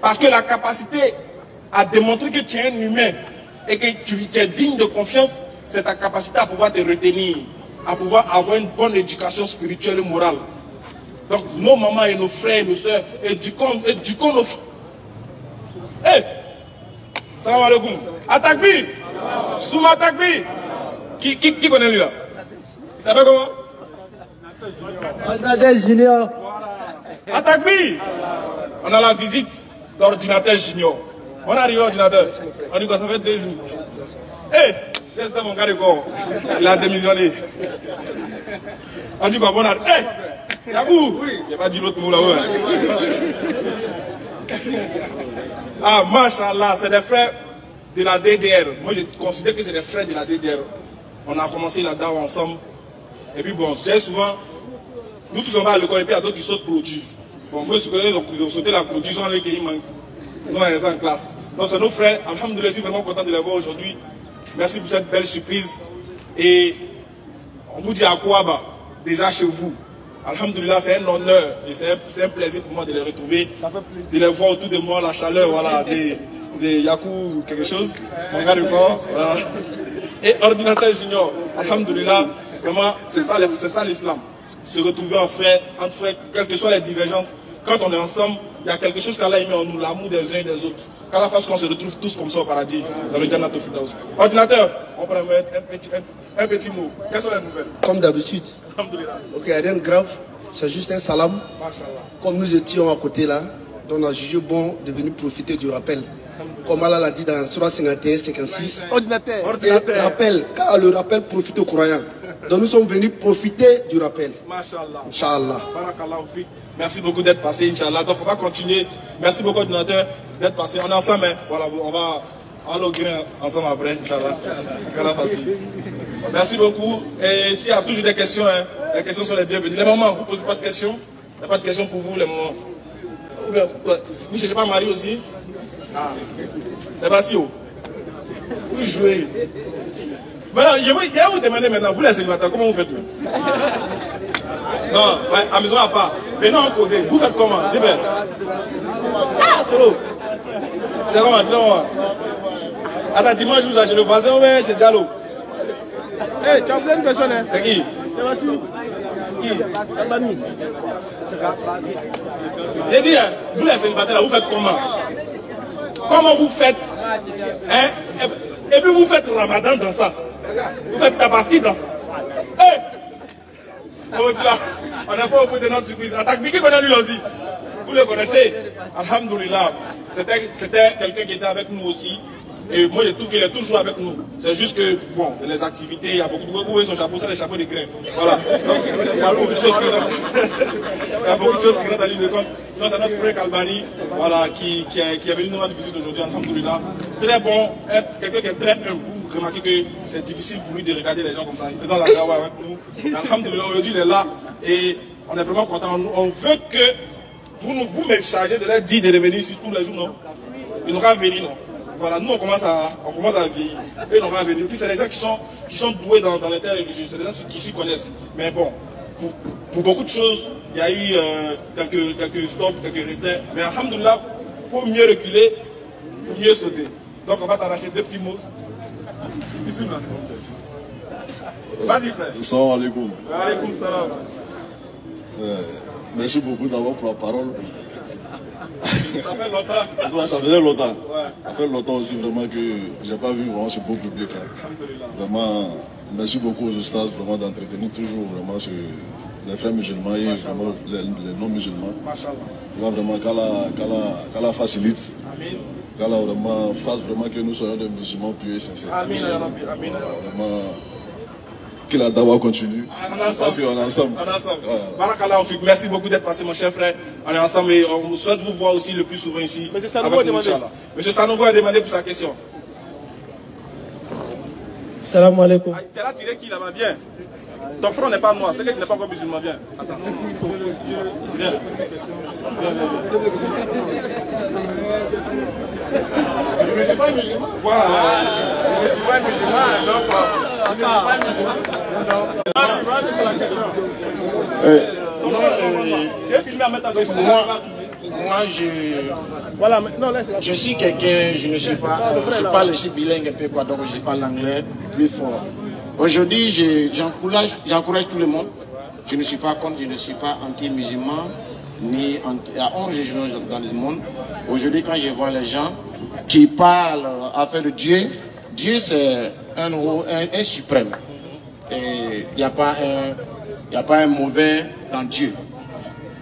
Parce que la capacité à démontrer que tu es un humain et que tu es digne de confiance, c'est ta capacité à pouvoir te retenir, à pouvoir avoir une bonne éducation spirituelle et morale. Donc nos mamans et nos frères et nos soeurs, éduquons nos frères. Hey! Salam alaikum. Atakbi! Souma Atakbi! Qui connaît lui là? Ça s'appelle comment? Ordinateur junior. Atakbi. On a la visite d'ordinateur junior. On arrive à l'ordinateur. On dit que ça fait 2 jours. Hé, laisse mon gars de corps. Il a démissionné. On dit quoi, bon arrive. Hé, Yabou. Il n'a pas dit l'autre mot là-haut. Ah, machallah, c'est des frères de la DDR. Moi, je considère que c'est des frères de la DDR. On a commencé la DAO ensemble. Et puis bon, j'ai souvent, nous tous on va à l'école et puis il y a d'autres qui sautent clôture. Bon, moi, ils ont sauté la clôture, ils sont allés qui manquent. Nous, on est en classe. Donc, c'est nos frères. Alhamdoulilah, je suis vraiment content de les voir aujourd'hui. Merci pour cette belle surprise. Et on vous dit à quoi, bah, déjà chez vous. Alhamdoulilah, c'est un honneur et c'est un plaisir pour moi de les retrouver, de les voir autour de moi, la chaleur, voilà, des Yakou quelque chose, mon gars de corps, voilà. Et ordinateur junior, alhamdoulilah, vraiment, c'est ça l'islam. Se retrouver en frère, entre frères, quelles que soient les divergences, quand on est ensemble, il y a quelque chose qu'Allah a mis en nous, l'amour des uns et des autres. Qu'à la face qu'on se retrouve tous comme ça au paradis, dans le Jannat al-Firdaus. Ordinateur, on peut mettre un petit mot. Quelles sont les nouvelles? Comme d'habitude. Ok, rien de grave, c'est juste un salam. Comme nous étions à côté là, donc on a jugé bon de venir profiter du rappel. Comme Allah l'a dit dans Surah 51, 56. Ordinateur. Et rappel, car le rappel profite aux croyants. Donc nous sommes venus profiter du rappel. Masha'Allah. Inch'Allah. Barakallahu fik. Merci beaucoup d'être passé, Inch'Allah. Donc on va continuer. Merci beaucoup, ordinateur, d'être passé. On est ensemble, hein. Voilà, on va enlogrer ensemble après, Inch'Allah. Merci beaucoup. Et s'il y a toujours des questions, hein, les questions sont les bienvenues. Les moments, vous ne posez pas de questions. Il n'y a pas de questions pour vous, les moments. Vous ne cherchez pas Marie aussi? Ah. Les Bassio. Vous jouez. Maintenant, je vais vous demander maintenant, vous les célibataires, comment vous faites? Non, ouais, amusons à part. Venons en causer. Vous faites comment? Dis-moi. Ah, solo. C'est comment? Dis-moi. Attends, dimanche, je vous achète le voisin, ouais, chez Diallo. Eh, tu as plein de personnes, hein? C'est qui? C'est Vassi. Qui? Albani. J'ai dit, hein, vous les célibataires, là, vous faites comment? Comment vous faites? Hein? Et puis vous faites Ramadan dans ça. Vous faites Tabaski dans ça. Hey! Oh, tu vois, on n'a pas au bout de notre surprise. Attaque Biki connaît lui aussi. Vous le connaissez? Alhamdoulilah. C'était quelqu'un qui était avec nous aussi. Et moi je trouve qu'il est toujours avec nous. C'est juste que, bon, les activités, il y a beaucoup de choses. Vous voyez son chapeau, c'est des chapeaux de grains. Voilà. Donc, il y a beaucoup de choses qui rentrent en ligne de compte. Sinon, c'est notre frère Albani, voilà, qui est venu nous rendre visite aujourd'hui, alhamdoulilah. Très bon, quelqu'un qui est très humble. Vous remarquez que c'est difficile pour lui de regarder les gens comme ça. Il fait dans la dawa avec nous. Alhamdoulilah, aujourd'hui il est là. Et on est vraiment content. On veut que vous me chargez de leur dire de revenir ici tous les jours, non? Il n'aura venir, non? Voilà, nous on commence à vieillir. Et on va venir. Puis c'est des gens qui sont doués dans l'interreligieux, c'est des gens qui s'y connaissent. Mais bon, pour beaucoup de choses, il y a eu quelques stops, quelques retraits. Mais alhamdoulilah, il faut mieux reculer pour mieux sauter. Donc on va t'arracher 2 petits mots. Ici, là. Vas-y, frère. Salam alaikum. Wa alaikum salam. Merci beaucoup d'abord pour la parole. Ça fait longtemps. Ça faisait longtemps. Ouais. Ça fait longtemps aussi vraiment que je n'ai pas vu vraiment ce beau public. Hein. Vraiment, merci beaucoup aux ustads vraiment d'entretenir toujours vraiment les frères musulmans et vraiment les non-musulmans. Vraiment qu'Allah facilite. Amin. Qu'Allah vraiment fasse vraiment que nous soyons des musulmans pieux et sincères. Amin. Amin. Vraiment que la dawa continue. Parce qu'on est ensemble. On est ensemble. Barakallah, merci beaucoup d'être passé, mon cher frère. On est ensemble et on souhaite vous voir aussi le plus souvent ici. Monsieur Sanogo a demandé. Monsieur Sanogo a demandé pour sa question. Salam alaikum. Tu as tiré qui là-bas? Viens. Ton frère n'est pas noir, c'est que tu n'es pas encore musulman. Viens. Attends. Viens. Je ne suis pas musulman. Voilà. Je ne suis pas musulman, donc. Je suis quelqu'un, je ne suis pas, je parle aussi bilingue un peu quoi, donc je parle anglais plus fort. Aujourd'hui, j'encourage tout le monde. Je ne suis pas contre, je ne suis pas anti-musulman, ni anti, il y a 11 religions dans le monde. Aujourd'hui, quand je vois les gens qui parlent afin de Dieu, Dieu c'est un suprême. Et il n'y a pas n'y a pas un mauvais dans Dieu.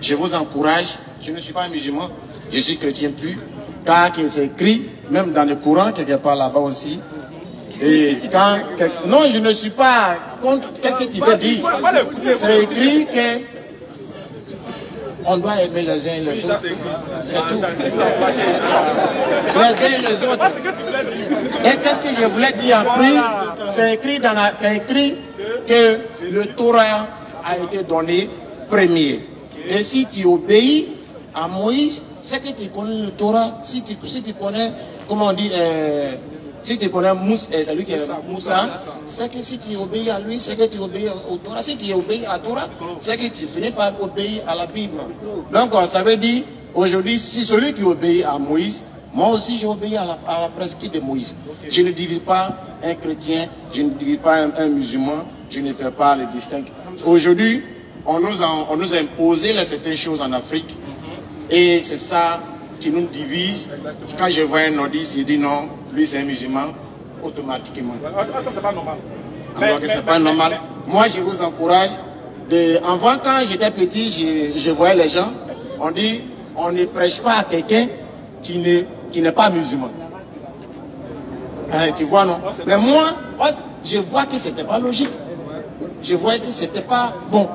Je vous encourage, je ne suis pas un musulman, je suis chrétien pur, car c'est écrit, même dans le Coran, quelque part là-bas aussi. Et quand... Non, je ne suis pas contre... Qu'est-ce que tu veux dire? C'est écrit que on doit aimer les uns et les autres. C'est tout. Les uns et les autres. Et qu'est-ce que je voulais dire en plus? C'est écrit que le Torah a été donné premier. Et si tu obéis à Moïse, c'est que tu connais le Torah. Si tu connais, comment on dit, si tu connais celui qui est Moussa, c'est que si tu obéis à lui, c'est que tu obéis au Torah. Si tu obéis à Torah, c'est que tu finis par obéir à la Bible. Donc ça veut dire, aujourd'hui, si celui qui obéit à Moïse, moi aussi j'obéis à la prescription de Moïse. Je ne divise pas un chrétien, je ne divise pas un musulman, je ne fais pas le distinct. Aujourd'hui, on nous a imposé certaines choses en Afrique et c'est ça qui nous divise. Quand je vois un nordiste, je dis non, lui c'est un musulman, automatiquement. C'est pas normal. Alors que c'est pas normal. Moi je vous encourage. Avant quand j'étais petit, je voyais les gens, on dit on ne prêche pas à quelqu'un qui n'est pas musulman. Tu vois non? Mais moi, je vois que c'était pas logique. Je vois que c'était pas bon.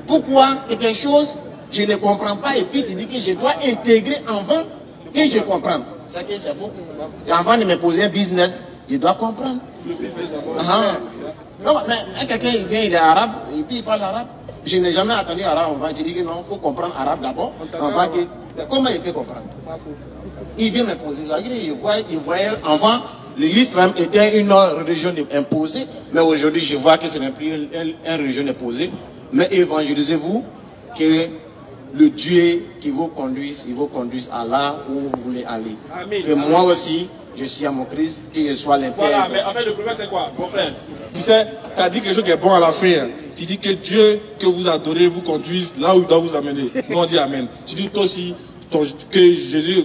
Pourquoi quelque chose, je ne comprends pas et puis tu dis que je dois intégrer avant que je comprenne. C'est que c'est faux. Et avant de me poser un business, je dois comprendre. Non, mais quelqu'un il vient, il est arabe, et puis il parle arabe. Je n'ai jamais entendu arabe avant. Tu dis que non, il faut comprendre arabe d'abord. Comment il peut comprendre? Il vient me poser ça. Il voyait avant, l'islam était une religion imposée, mais aujourd'hui je vois que ce n'est plus une religion imposée. Mais évangélisez-vous que le Dieu qui vous conduise, il vous conduise à là où vous voulez aller. Amen. Que moi aussi, je suis à mon Christ, que je sois l'intérieur. Voilà, mais en fait, le problème c'est quoi, mon frère? Tu sais, tu as dit quelque chose qui est bon à la fin. Hein. Tu dis que Dieu que vous adorez vous conduise là où il doit vous amener. Nous on dit Amen. Tu dis toi aussi que Jésus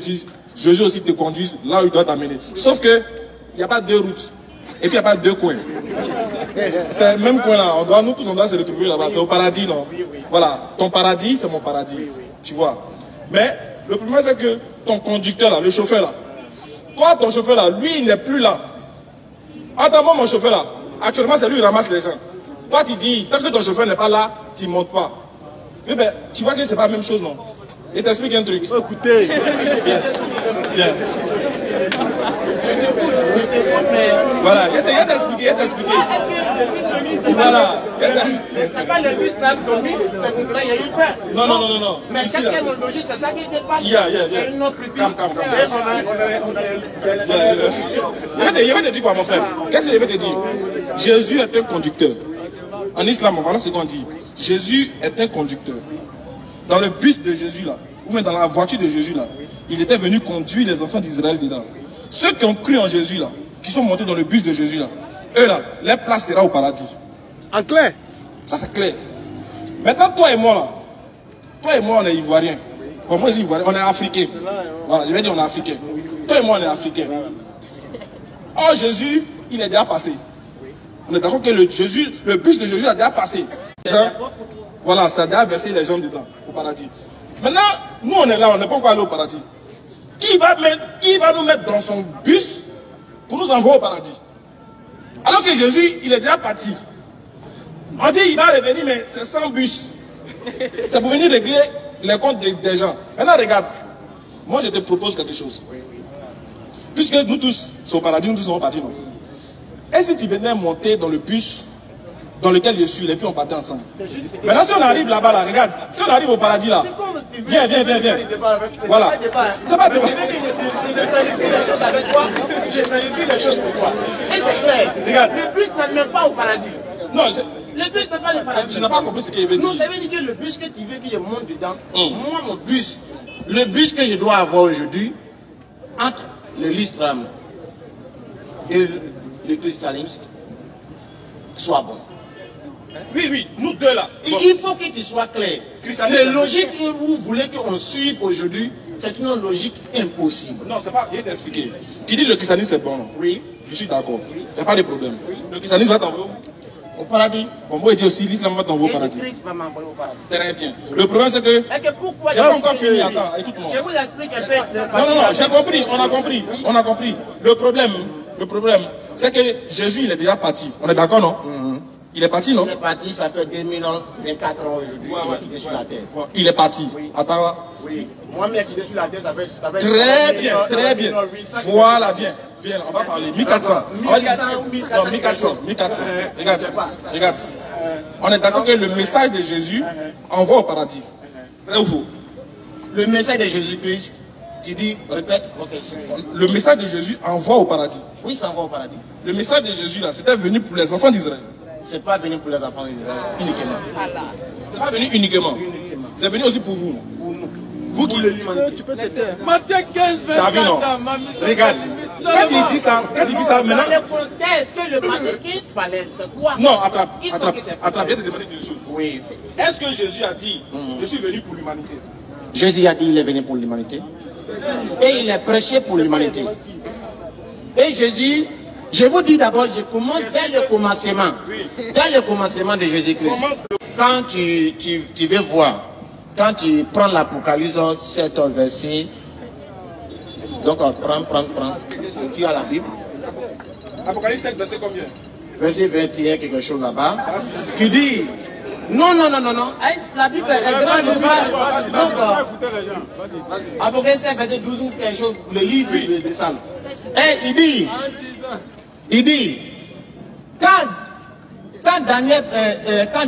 aussi te conduise là où il doit t'amener. Sauf que il n'y a pas deux routes. Et puis il n'y a pas deux coins. C'est le même coin là. Nous tous on doit se retrouver là-bas. C'est au paradis, non? Voilà. Ton paradis, c'est mon paradis. Tu vois. Mais le problème c'est que ton conducteur là, le chauffeur là, toi ton chauffeur là, lui il n'est plus là. Attends, mon chauffeur là, actuellement c'est lui qui ramasse les gens. Toi tu dis, tant que ton chauffeur n'est pas là, tu ne montes pas. Mais ben, tu vois que c'est pas la même chose, non? Et t'explique un truc. Écoutez. Viens. Voilà, il va t'expliquer. Voilà. C'est pas le bus là, c'est pour ça qu'il y a eu peur. Non. Mais qu'est-ce qu'il y a dans le logis, c'est ça qui dépasse. C'est une autre Je vais te dire quoi, mon frère? Qu'est-ce que je vais te dire? Jésus est un conducteur. En islam, voilà ce qu'on dit. Jésus est un conducteur. Dans le bus de Jésus là, ou même dans la voiture de Jésus là, il était venu conduire les enfants d'Israël dedans. Ceux qui ont cru en Jésus là, qui sont montés dans le bus de Jésus là, eux là, leur place sera au paradis. En clair? Ça c'est clair. Maintenant toi et moi là, on est ivoiriens. Bon, moi je suis ivoirien, on est africains. Voilà, je vais dire on est africains. Toi et moi on est africains. Or Jésus, il est déjà passé. On est d'accord que le bus de Jésus a déjà passé. Voilà, ça a déjà versé les gens dedans, au paradis. Maintenant, nous on est là, on n'est pas encore allé au paradis. Qui va nous mettre dans son bus pour nous envoyer au paradis? Alors que Jésus, il est déjà parti. On dit, il va revenir, mais c'est sans bus. C'est pour venir régler les comptes des gens. Maintenant, regarde. Moi, je te propose quelque chose. Puisque nous tous, c'est au paradis, nous tous sommes partis, non? Et si tu venais monter dans le bus dans lequel je suis, et puis on partait ensemble. Maintenant, si on arrive là-bas, là, regarde, si on arrive au paradis là, viens. Voilà. C'est pas débat. Je planifie les choses avec toi, je planifie les choses pour toi. Et c'est clair. Regarde. Le bus n'est même pas au paradis. Non, le bus n'est pas le paradis. Tu n'as pas compris ce qu'il veut dire. Non, ça veut dire que le bus que tu veux que je monte dedans, moi, mon bus, le bus que je dois avoir aujourd'hui, entre le l'islam et le christianisme, soit bon. Oui, nous deux là. Bon. Il faut que tu sois clair. La logique que vous voulez qu'on suive aujourd'hui, c'est une logique impossible. Non, c'est pas. Je vais t'expliquer. Tu dis le christianisme c'est bon. Oui. Je suis d'accord. Il n'y a pas de problème. Le christianisme va t'envoyer Au paradis. Bon, moi, je dis aussi, l'islam va t'envoyer au paradis. Christ va m'envoyer au paradis. Très bien. Le problème, c'est que. Pourquoi j'ai pas encore fini, attends, écoute-moi. Je vous explique un peu. Non, j'ai compris, on a compris. Le problème, c'est que Jésus, il est déjà parti. On est d'accord, non? Il est parti, non? Il est parti, ça fait 2024 ans aujourd'hui. Il est sur la terre. Il est parti. Oui. Attends là. Oui. Moi-même qui est sur la terre, ça fait. Très bien, très bien. Voilà, bien. Viens, on va parler. 1400. 1400. Regarde. On est d'accord que le message de Jésus envoie au paradis. Vrai ou faux? Le message de Jésus-Christ, tu dis, répète vos questions. Le message de Jésus envoie au paradis. Oui, ça envoie au paradis. Le message de Jésus, là, c'était venu pour les enfants d'Israël. C'est pas venu pour les enfants d'Israël uniquement. C'est pas venu uniquement. C'est venu aussi pour vous. Pour nous. Vous qui le l'humanité. Tu peux t'aider. Matthieu 15, 24. T'as vu, non? Regarde. Quand il dit ça, maintenant. Dans le contexte que le Matthieu parlait, c'est quoi? Non, attrape. Viens te demander quelque chose. Oui. Est-ce que Jésus a dit, je suis venu pour l'humanité? Jésus a dit, il est venu pour l'humanité. Et il est prêché pour l'humanité. Et Jésus, je vous dis d'abord, je commence dès le commencement. Dès le commencement de Jésus-Christ. Quand tu veux voir, quand tu prends l'Apocalypse, 7 versets, donc prends. Qui a la Bible? Apocalypse 7, verset combien? Verset 21, quelque chose là-bas. Tu dis, non. La Bible est grande, je parle. Donc, Apocalypse 7, verset 12 ou quelque chose, le livre de Salles. Et il dit, quand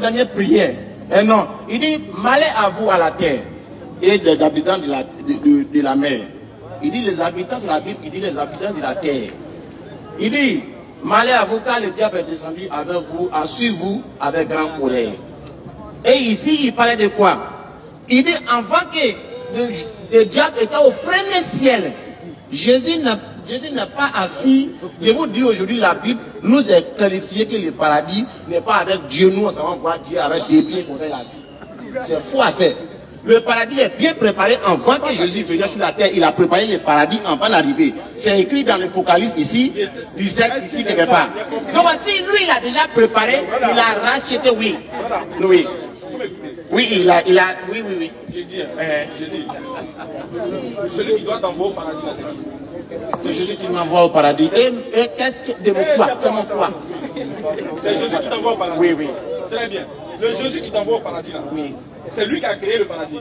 Daniel priait, non, il dit, malheur à vous à la terre et des habitants de la mer. Il dit les habitants, c'est la Bible, il dit les habitants de la terre. Il dit, malheur à vous car le diable est descendu avec vous, a suivi vous avec grande colère. Et ici, il parlait de quoi? Il dit, avant que le diable était au premier ciel, Jésus n'est pas assis. Je vous dis aujourd'hui, la Bible nous a qualifié que le paradis n'est pas avec Dieu. Nous, on s'en va Dieu avec des pieds comme ça, il est assis. C'est faux à faire. Le paradis est bien préparé avant que Jésus vienne sur la terre. Il a préparé le paradis avant d'arriver. C'est écrit dans l'Apocalypse ici, 17, ici quelque part. Donc si lui, il a déjà préparé, il a racheté, oui. Oui, il a, oui. J'ai dit. Celui qui doit t'envoyer au paradis, là, c'est qui? C'est Jésus qui m'envoie au paradis. Et qu'est-ce que de mon foi? C'est mon foi. C'est Jésus qui t'envoie au paradis? Oui. Très bien. Le Jésus qui t'envoie au paradis, là, oui. C'est lui qui a créé le paradis.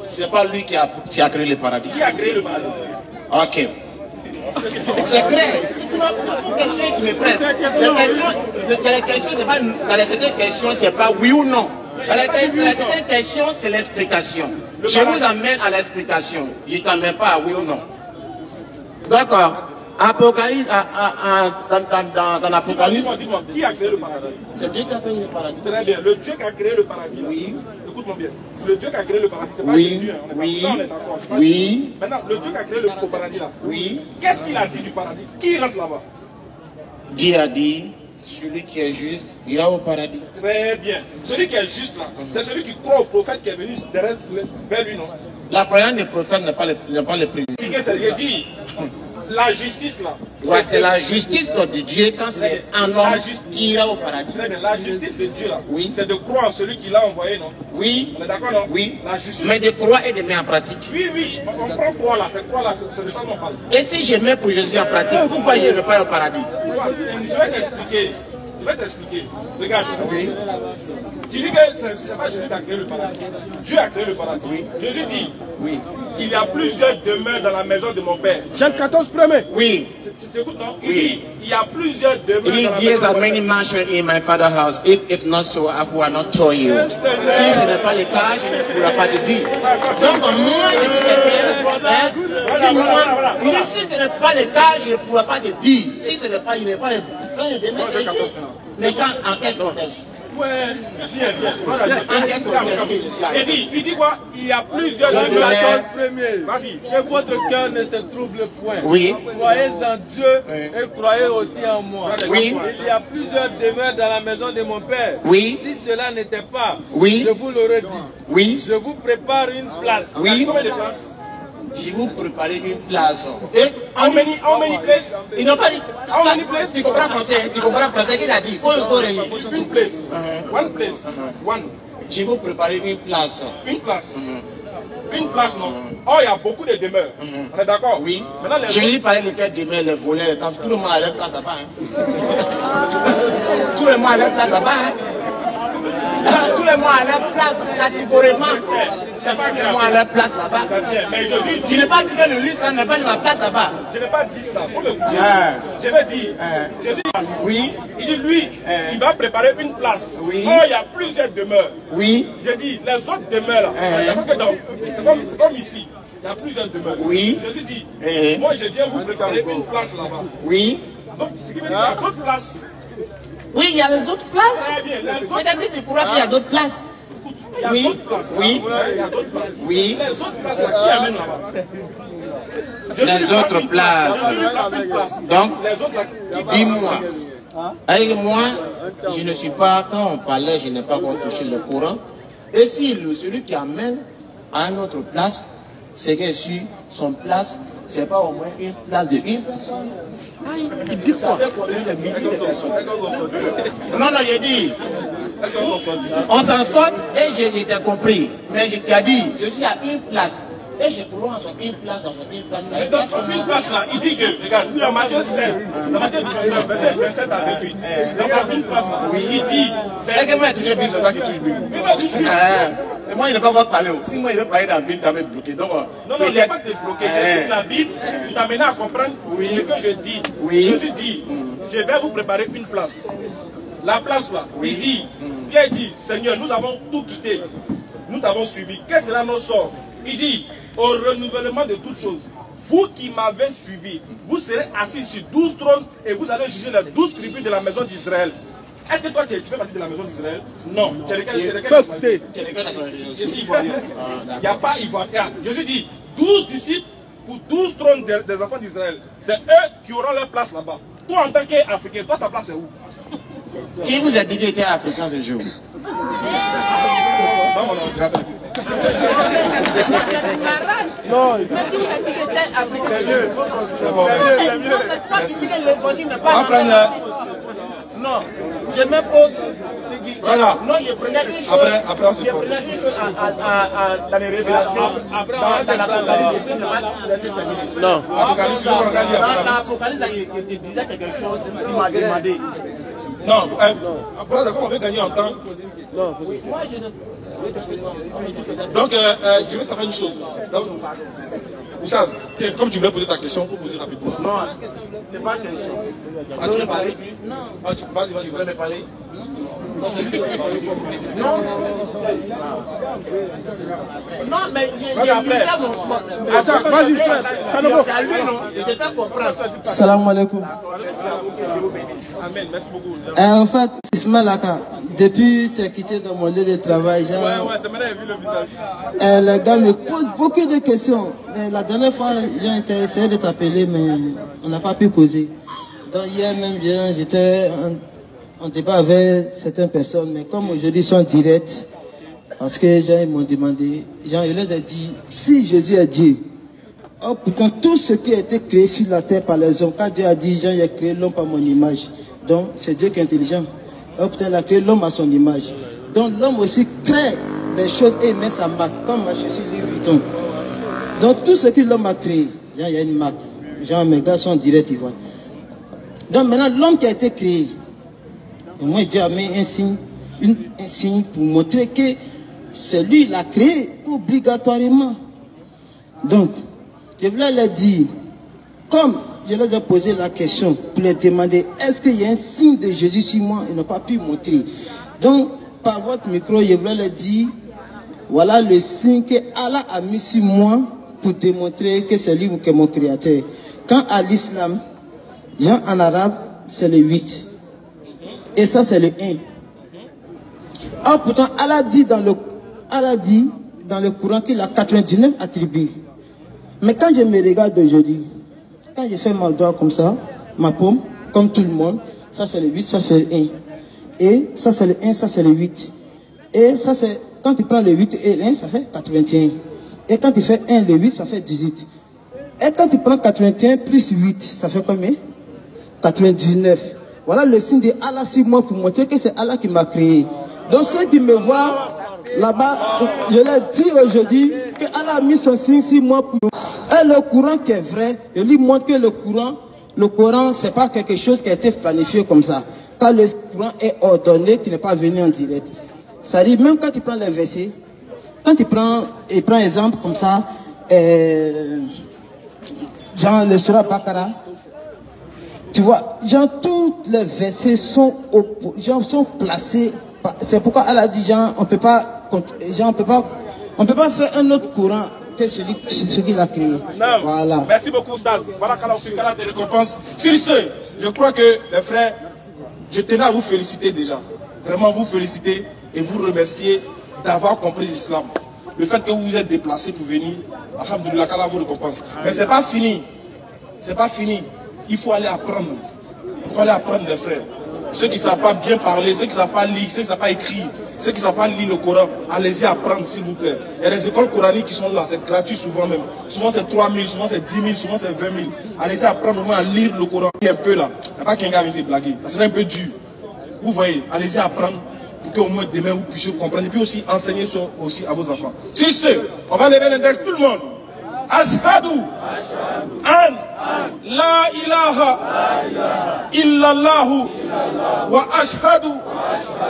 C'est pas lui qui a créé le paradis. Qui a créé le paradis? Ok. C'est clair. Qu'est-ce que tu me presses? Les questions, c'est pas certaines questions, c'est pas oui ou non. Certaines questions, c'est l'explication. Je vous amène à l'explication. Je ne t'amène pas à oui ou non. D'accord. Apocalypse, dans l'Apocalypse. Dis-moi, qui a créé le paradis? C'est Dieu qui a créé le paradis. Très bien. Le Dieu qui a créé le paradis. Oui. Écoute-moi bien. Le Dieu qui a créé le paradis, c'est pas Jésus. On est d'accord. Oui. Maintenant, le Dieu qui a créé le paradis là. Oui. Qu'est-ce qu'il a dit du paradis? Qui rentre là-bas? Dieu a dit, celui qui est juste ira au paradis. Très bien. Celui qui est juste là, c'est celui qui croit au prophète qui est venu vers lui, non? La croyance des prophètes n'est pas le premier. C'est dit. La justice là. Ouais, c'est la justice de Dieu quand c'est un homme qui ira au paradis. Très bien. La justice de Dieu là. Oui. C'est de croire en celui qui l'a envoyé, non? Oui. On est d'accord, non? Oui. La justice. Mais de croire et de mettre en pratique. Oui. On prend croire là. C'est croire là. C'est de ça qu'on parle. Et si je mets pour Jésus en pratique, pourquoi je ne vais pas au paradis? Je vais t'expliquer. Regarde. Oui. Tu dis que c'est pas Jésus qui a créé le paradis. Dieu a créé le paradis. Oui. Jésus dit, oui. Il y a plusieurs demeures dans la maison de mon Père. Jean 14, premier. Oui. Tu t'écoutes, non? Il dit, il y a plusieurs demeures dans la maison de mon Père. Père. Many mansions in my father's house. If not so, I will not tell you. Si ce n'est pas le cas, je ne pourrai pas te dire. Donc moi, je suis si ce n'est pas le cas, je ne pourrai pas te dire. Si ce n'est pas, il n'est pas le demeures, mais quand en quel contexte? Ouais, viens. Il dit quoi? Il y a plusieurs demeures. Vas-y. Que votre cœur ne se trouble point. Oui. Croyez en Dieu et croyez aussi en moi. Oui. Il y a plusieurs demeures dans la maison de mon Père. Oui. Si cela n'était pas, oui. je vous l'aurais dit. Oui. Je vous prépare une place. Oui. je vous prépare une place. Et how many places? Ils n'ont pas dit. How many places? Tu comprends français? Tu comprends français qu'il a dit? Il faut relire. Une place. One place. One. Je vous prépare une place. Une place. Une place, non. Oh, il y a beaucoup de demeures. On est d'accord? Oui. Je ne dis pas lesquels demeures, les volets, les temps. Tout le monde a leur place là-bas. Tout le monde a leur place là-bas. Tout le monde a leur place catégoriquement. C'est pas tout le monde a leur place là-bas. Mais Jésus dit. Tu n'as pas dit que le lieu n'a pas de la place là-bas. Je n'ai pas dit ça. Faut le dire. Je vais dire. Jésus dit. Oui. Il dit lui, il va préparer une place. Oui. Oh, il y a plusieurs demeures. Oui. Je dis, les autres demeures là. C'est comme ici. Il y a plusieurs demeures. Oui. Jésus dit, moi je viens vous préparer une place là-bas. Oui. Donc, ce qui veut dire qu'il y a d'autres places. Oui, il y a les autres places. Très bien. Peut-être que tu pourras dire qu'il y a d'autres places. Oui. Oui. Oui. Les autres places là, qui amènent là-bas? Les autres places. Donc, dis-moi. Avec moi, je ne suis pas, quand on parlait, je n'ai pas touché le courant. Et si celui qui amène à une autre place, c'est que sur son place, c'est pas au moins une place de une personne. Il dit quoi? Non, j'ai dit. On s'en sort et j'ai compris. Mais je t'ai dit, je suis à une place. Et je pourrais en sortir une place, une place. Mais dans une place là, il dit que, regarde, dans Matthieu 16, dans Matthieu 19, verset 27 à 28, dans sa une place là, il dit, c'est que moi, touché Bible, c'est toi qui touche Bible. C'est moi, il ne va pas parler. Si moi, il veut parler dans la Bible, tu vas me bloquer. Donc, non, il n'y a pas de te bloquer. C'est la Bible qui t'a amené à comprendre ce que je dis. Jésus dit, je vais vous préparer une place. La place là, il dit, Pierre dit, Seigneur, nous avons tout quitté. Nous t'avons suivi. Quel sera notre sort? Il dit, au renouvellement de toutes choses, vous qui m'avez suivi, vous serez assis sur 12 trônes et vous allez juger les 12 tribus de la maison d'Israël. Est-ce que toi tu fais partie de la maison d'Israël? Non. Tu es lequel? Je suis ivoirien. Il n'y a pas ivoirien. Jésus dit, 12 disciples pour 12 trônes des enfants d'Israël. C'est eux qui auront leur place là-bas. Toi en tant qu'Africain, toi ta place est où? Qui vous a dit qu'il était africain ce jour? Non, non, je rappelle. Non, c'est bon, non, je me pose. Voilà. Non, je prenais une chose. Après, on se pose. Je prenais une chose dans les révélations. Dans l'Apocalypse, je ne vais pas laisser terminer. Non. Dans l'Apocalypse, il disait quelque chose, il m'a demandé. Non, après, d'accord, on veut gagner en temps. Non, moi, je ne. Donc, je veux savoir une chose. Oussaz, comme tu voulais poser ta question, il faut poser rapidement. Non, c'est pas une question. Ah, tu veux parler? Non. Ah, vas-y, tu veux me parler? Non. Non, mais j'ai après. Attends, vas-y, ça ne va pas. Lui, non, il te fait comprendre. Salam alaikum. Amen, merci beaucoup. En fait, Ismaël Aka, depuis que tu as quitté dans mon lieu de travail, c'est maintenant que j'ai vu le visage. Les gars me posent beaucoup de questions. Mais la dernière fois, j'ai essayé de t'appeler, mais on n'a pas pu causer. Donc hier même, j'étais en débat avec certaines personnes, mais comme aujourd'hui ils sont directs, parce que ils m'ont demandé, je leur ai dit, si Jésus est Dieu, oh pourtant tout ce qui a été créé sur la terre par les hommes, quand Dieu a dit, j'ai créé l'homme par mon image, donc c'est Dieu qui est intelligent. Oh putain, il a créé l'homme à son image. Donc l'homme aussi crée des choses et met sa marque, comme ma chaussure Louis Vuitton. Donc tout ce que l'homme a créé, il y a une marque. Genre mes gars sont directs, ils voient. Donc maintenant l'homme qui a été créé, et moi Dieu a mis un signe pour montrer que c'est lui qui l'a créé obligatoirement. Donc, je voulais leur dire, comme je leur ai posé la question pour leur demander, est-ce qu'il y a un signe de Jésus sur moi? Ils n'ont pas pu montrer. Donc, par votre micro, je voulais leur dire, voilà le signe que Allah a mis sur moi pour démontrer que c'est lui qui est mon créateur. Quand à l'islam, en arabe, c'est le 8. Et ça, c'est le 1. Or, pourtant, Allah dit dans le Coran qu'il a 99 attributs. Mais quand je me regarde aujourd'hui, quand je fais mon doigt comme ça, ma paume, comme tout le monde, ça c'est le 8, ça c'est le 1. Et ça c'est le 1, ça c'est le 8. Et ça c'est, quand tu prends le 8 et le 1, ça fait 81. Et quand tu fais 1, le 8, ça fait 18. Et quand tu prends 81 plus 8, ça fait combien? 99. Voilà le signe de Allah sur moi pour montrer que c'est Allah qui m'a créé. Donc ceux qui me voient là-bas, je leur dis aujourd'hui que Allah a mis son signe sur moi pour... Et le Coran qui est vrai, je lui montre que le Coran, c'est pas quelque chose qui a été planifié comme ça. Quand le Coran est ordonné, qui n'est pas venu en direct. Ça dit, même quand tu prends les versets, quand tu prends, et prends exemple comme ça, genre le Surah Bakara, tu vois, genre tous les versets sont placés. C'est pourquoi Allah a dit, genre, on peut pas faire un autre Coran que celui qu'il a créé. Voilà. Merci beaucoup, Staz. Voilà des récompenses. Sur ce, je crois que les frères, je tenais à vous féliciter déjà. Vraiment vous féliciter et vous remercier d'avoir compris l'islam. Le fait que vous vous êtes déplacés pour venir, alhamdoulilah, qu'Allah vous récompense. Mais c'est pas fini. C'est pas fini. Il faut aller apprendre. Il faut aller apprendre les frères. Ceux qui ne savent pas bien parler, ceux qui ne savent pas lire, ceux qui ne savent pas écrire, ceux qui ne savent pas lire le Coran, allez-y apprendre s'il vous plaît. Il y a des écoles coraniques qui sont là, c'est gratuit souvent même. Souvent c'est 3 000, souvent c'est 10 000, souvent c'est 20 000. Allez-y apprendre au moins à lire le Coran. Un peu là, il n'y a pas qu'un gars vient te blaguer. Ça serait un peu dur. Vous voyez, allez-y apprendre pour qu'au moins demain vous puissiez comprendre. Et puis aussi enseigner ça aussi à vos enfants. Sur ce, on va lever l'index tout le monde. Ashhadu an la ilaha illallahu wa ashhadu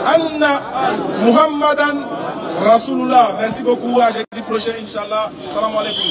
anna Muhammadan Rasulullah. Merci beaucoup. À jeudi prochain, Inch'Allah. Salam alaikum.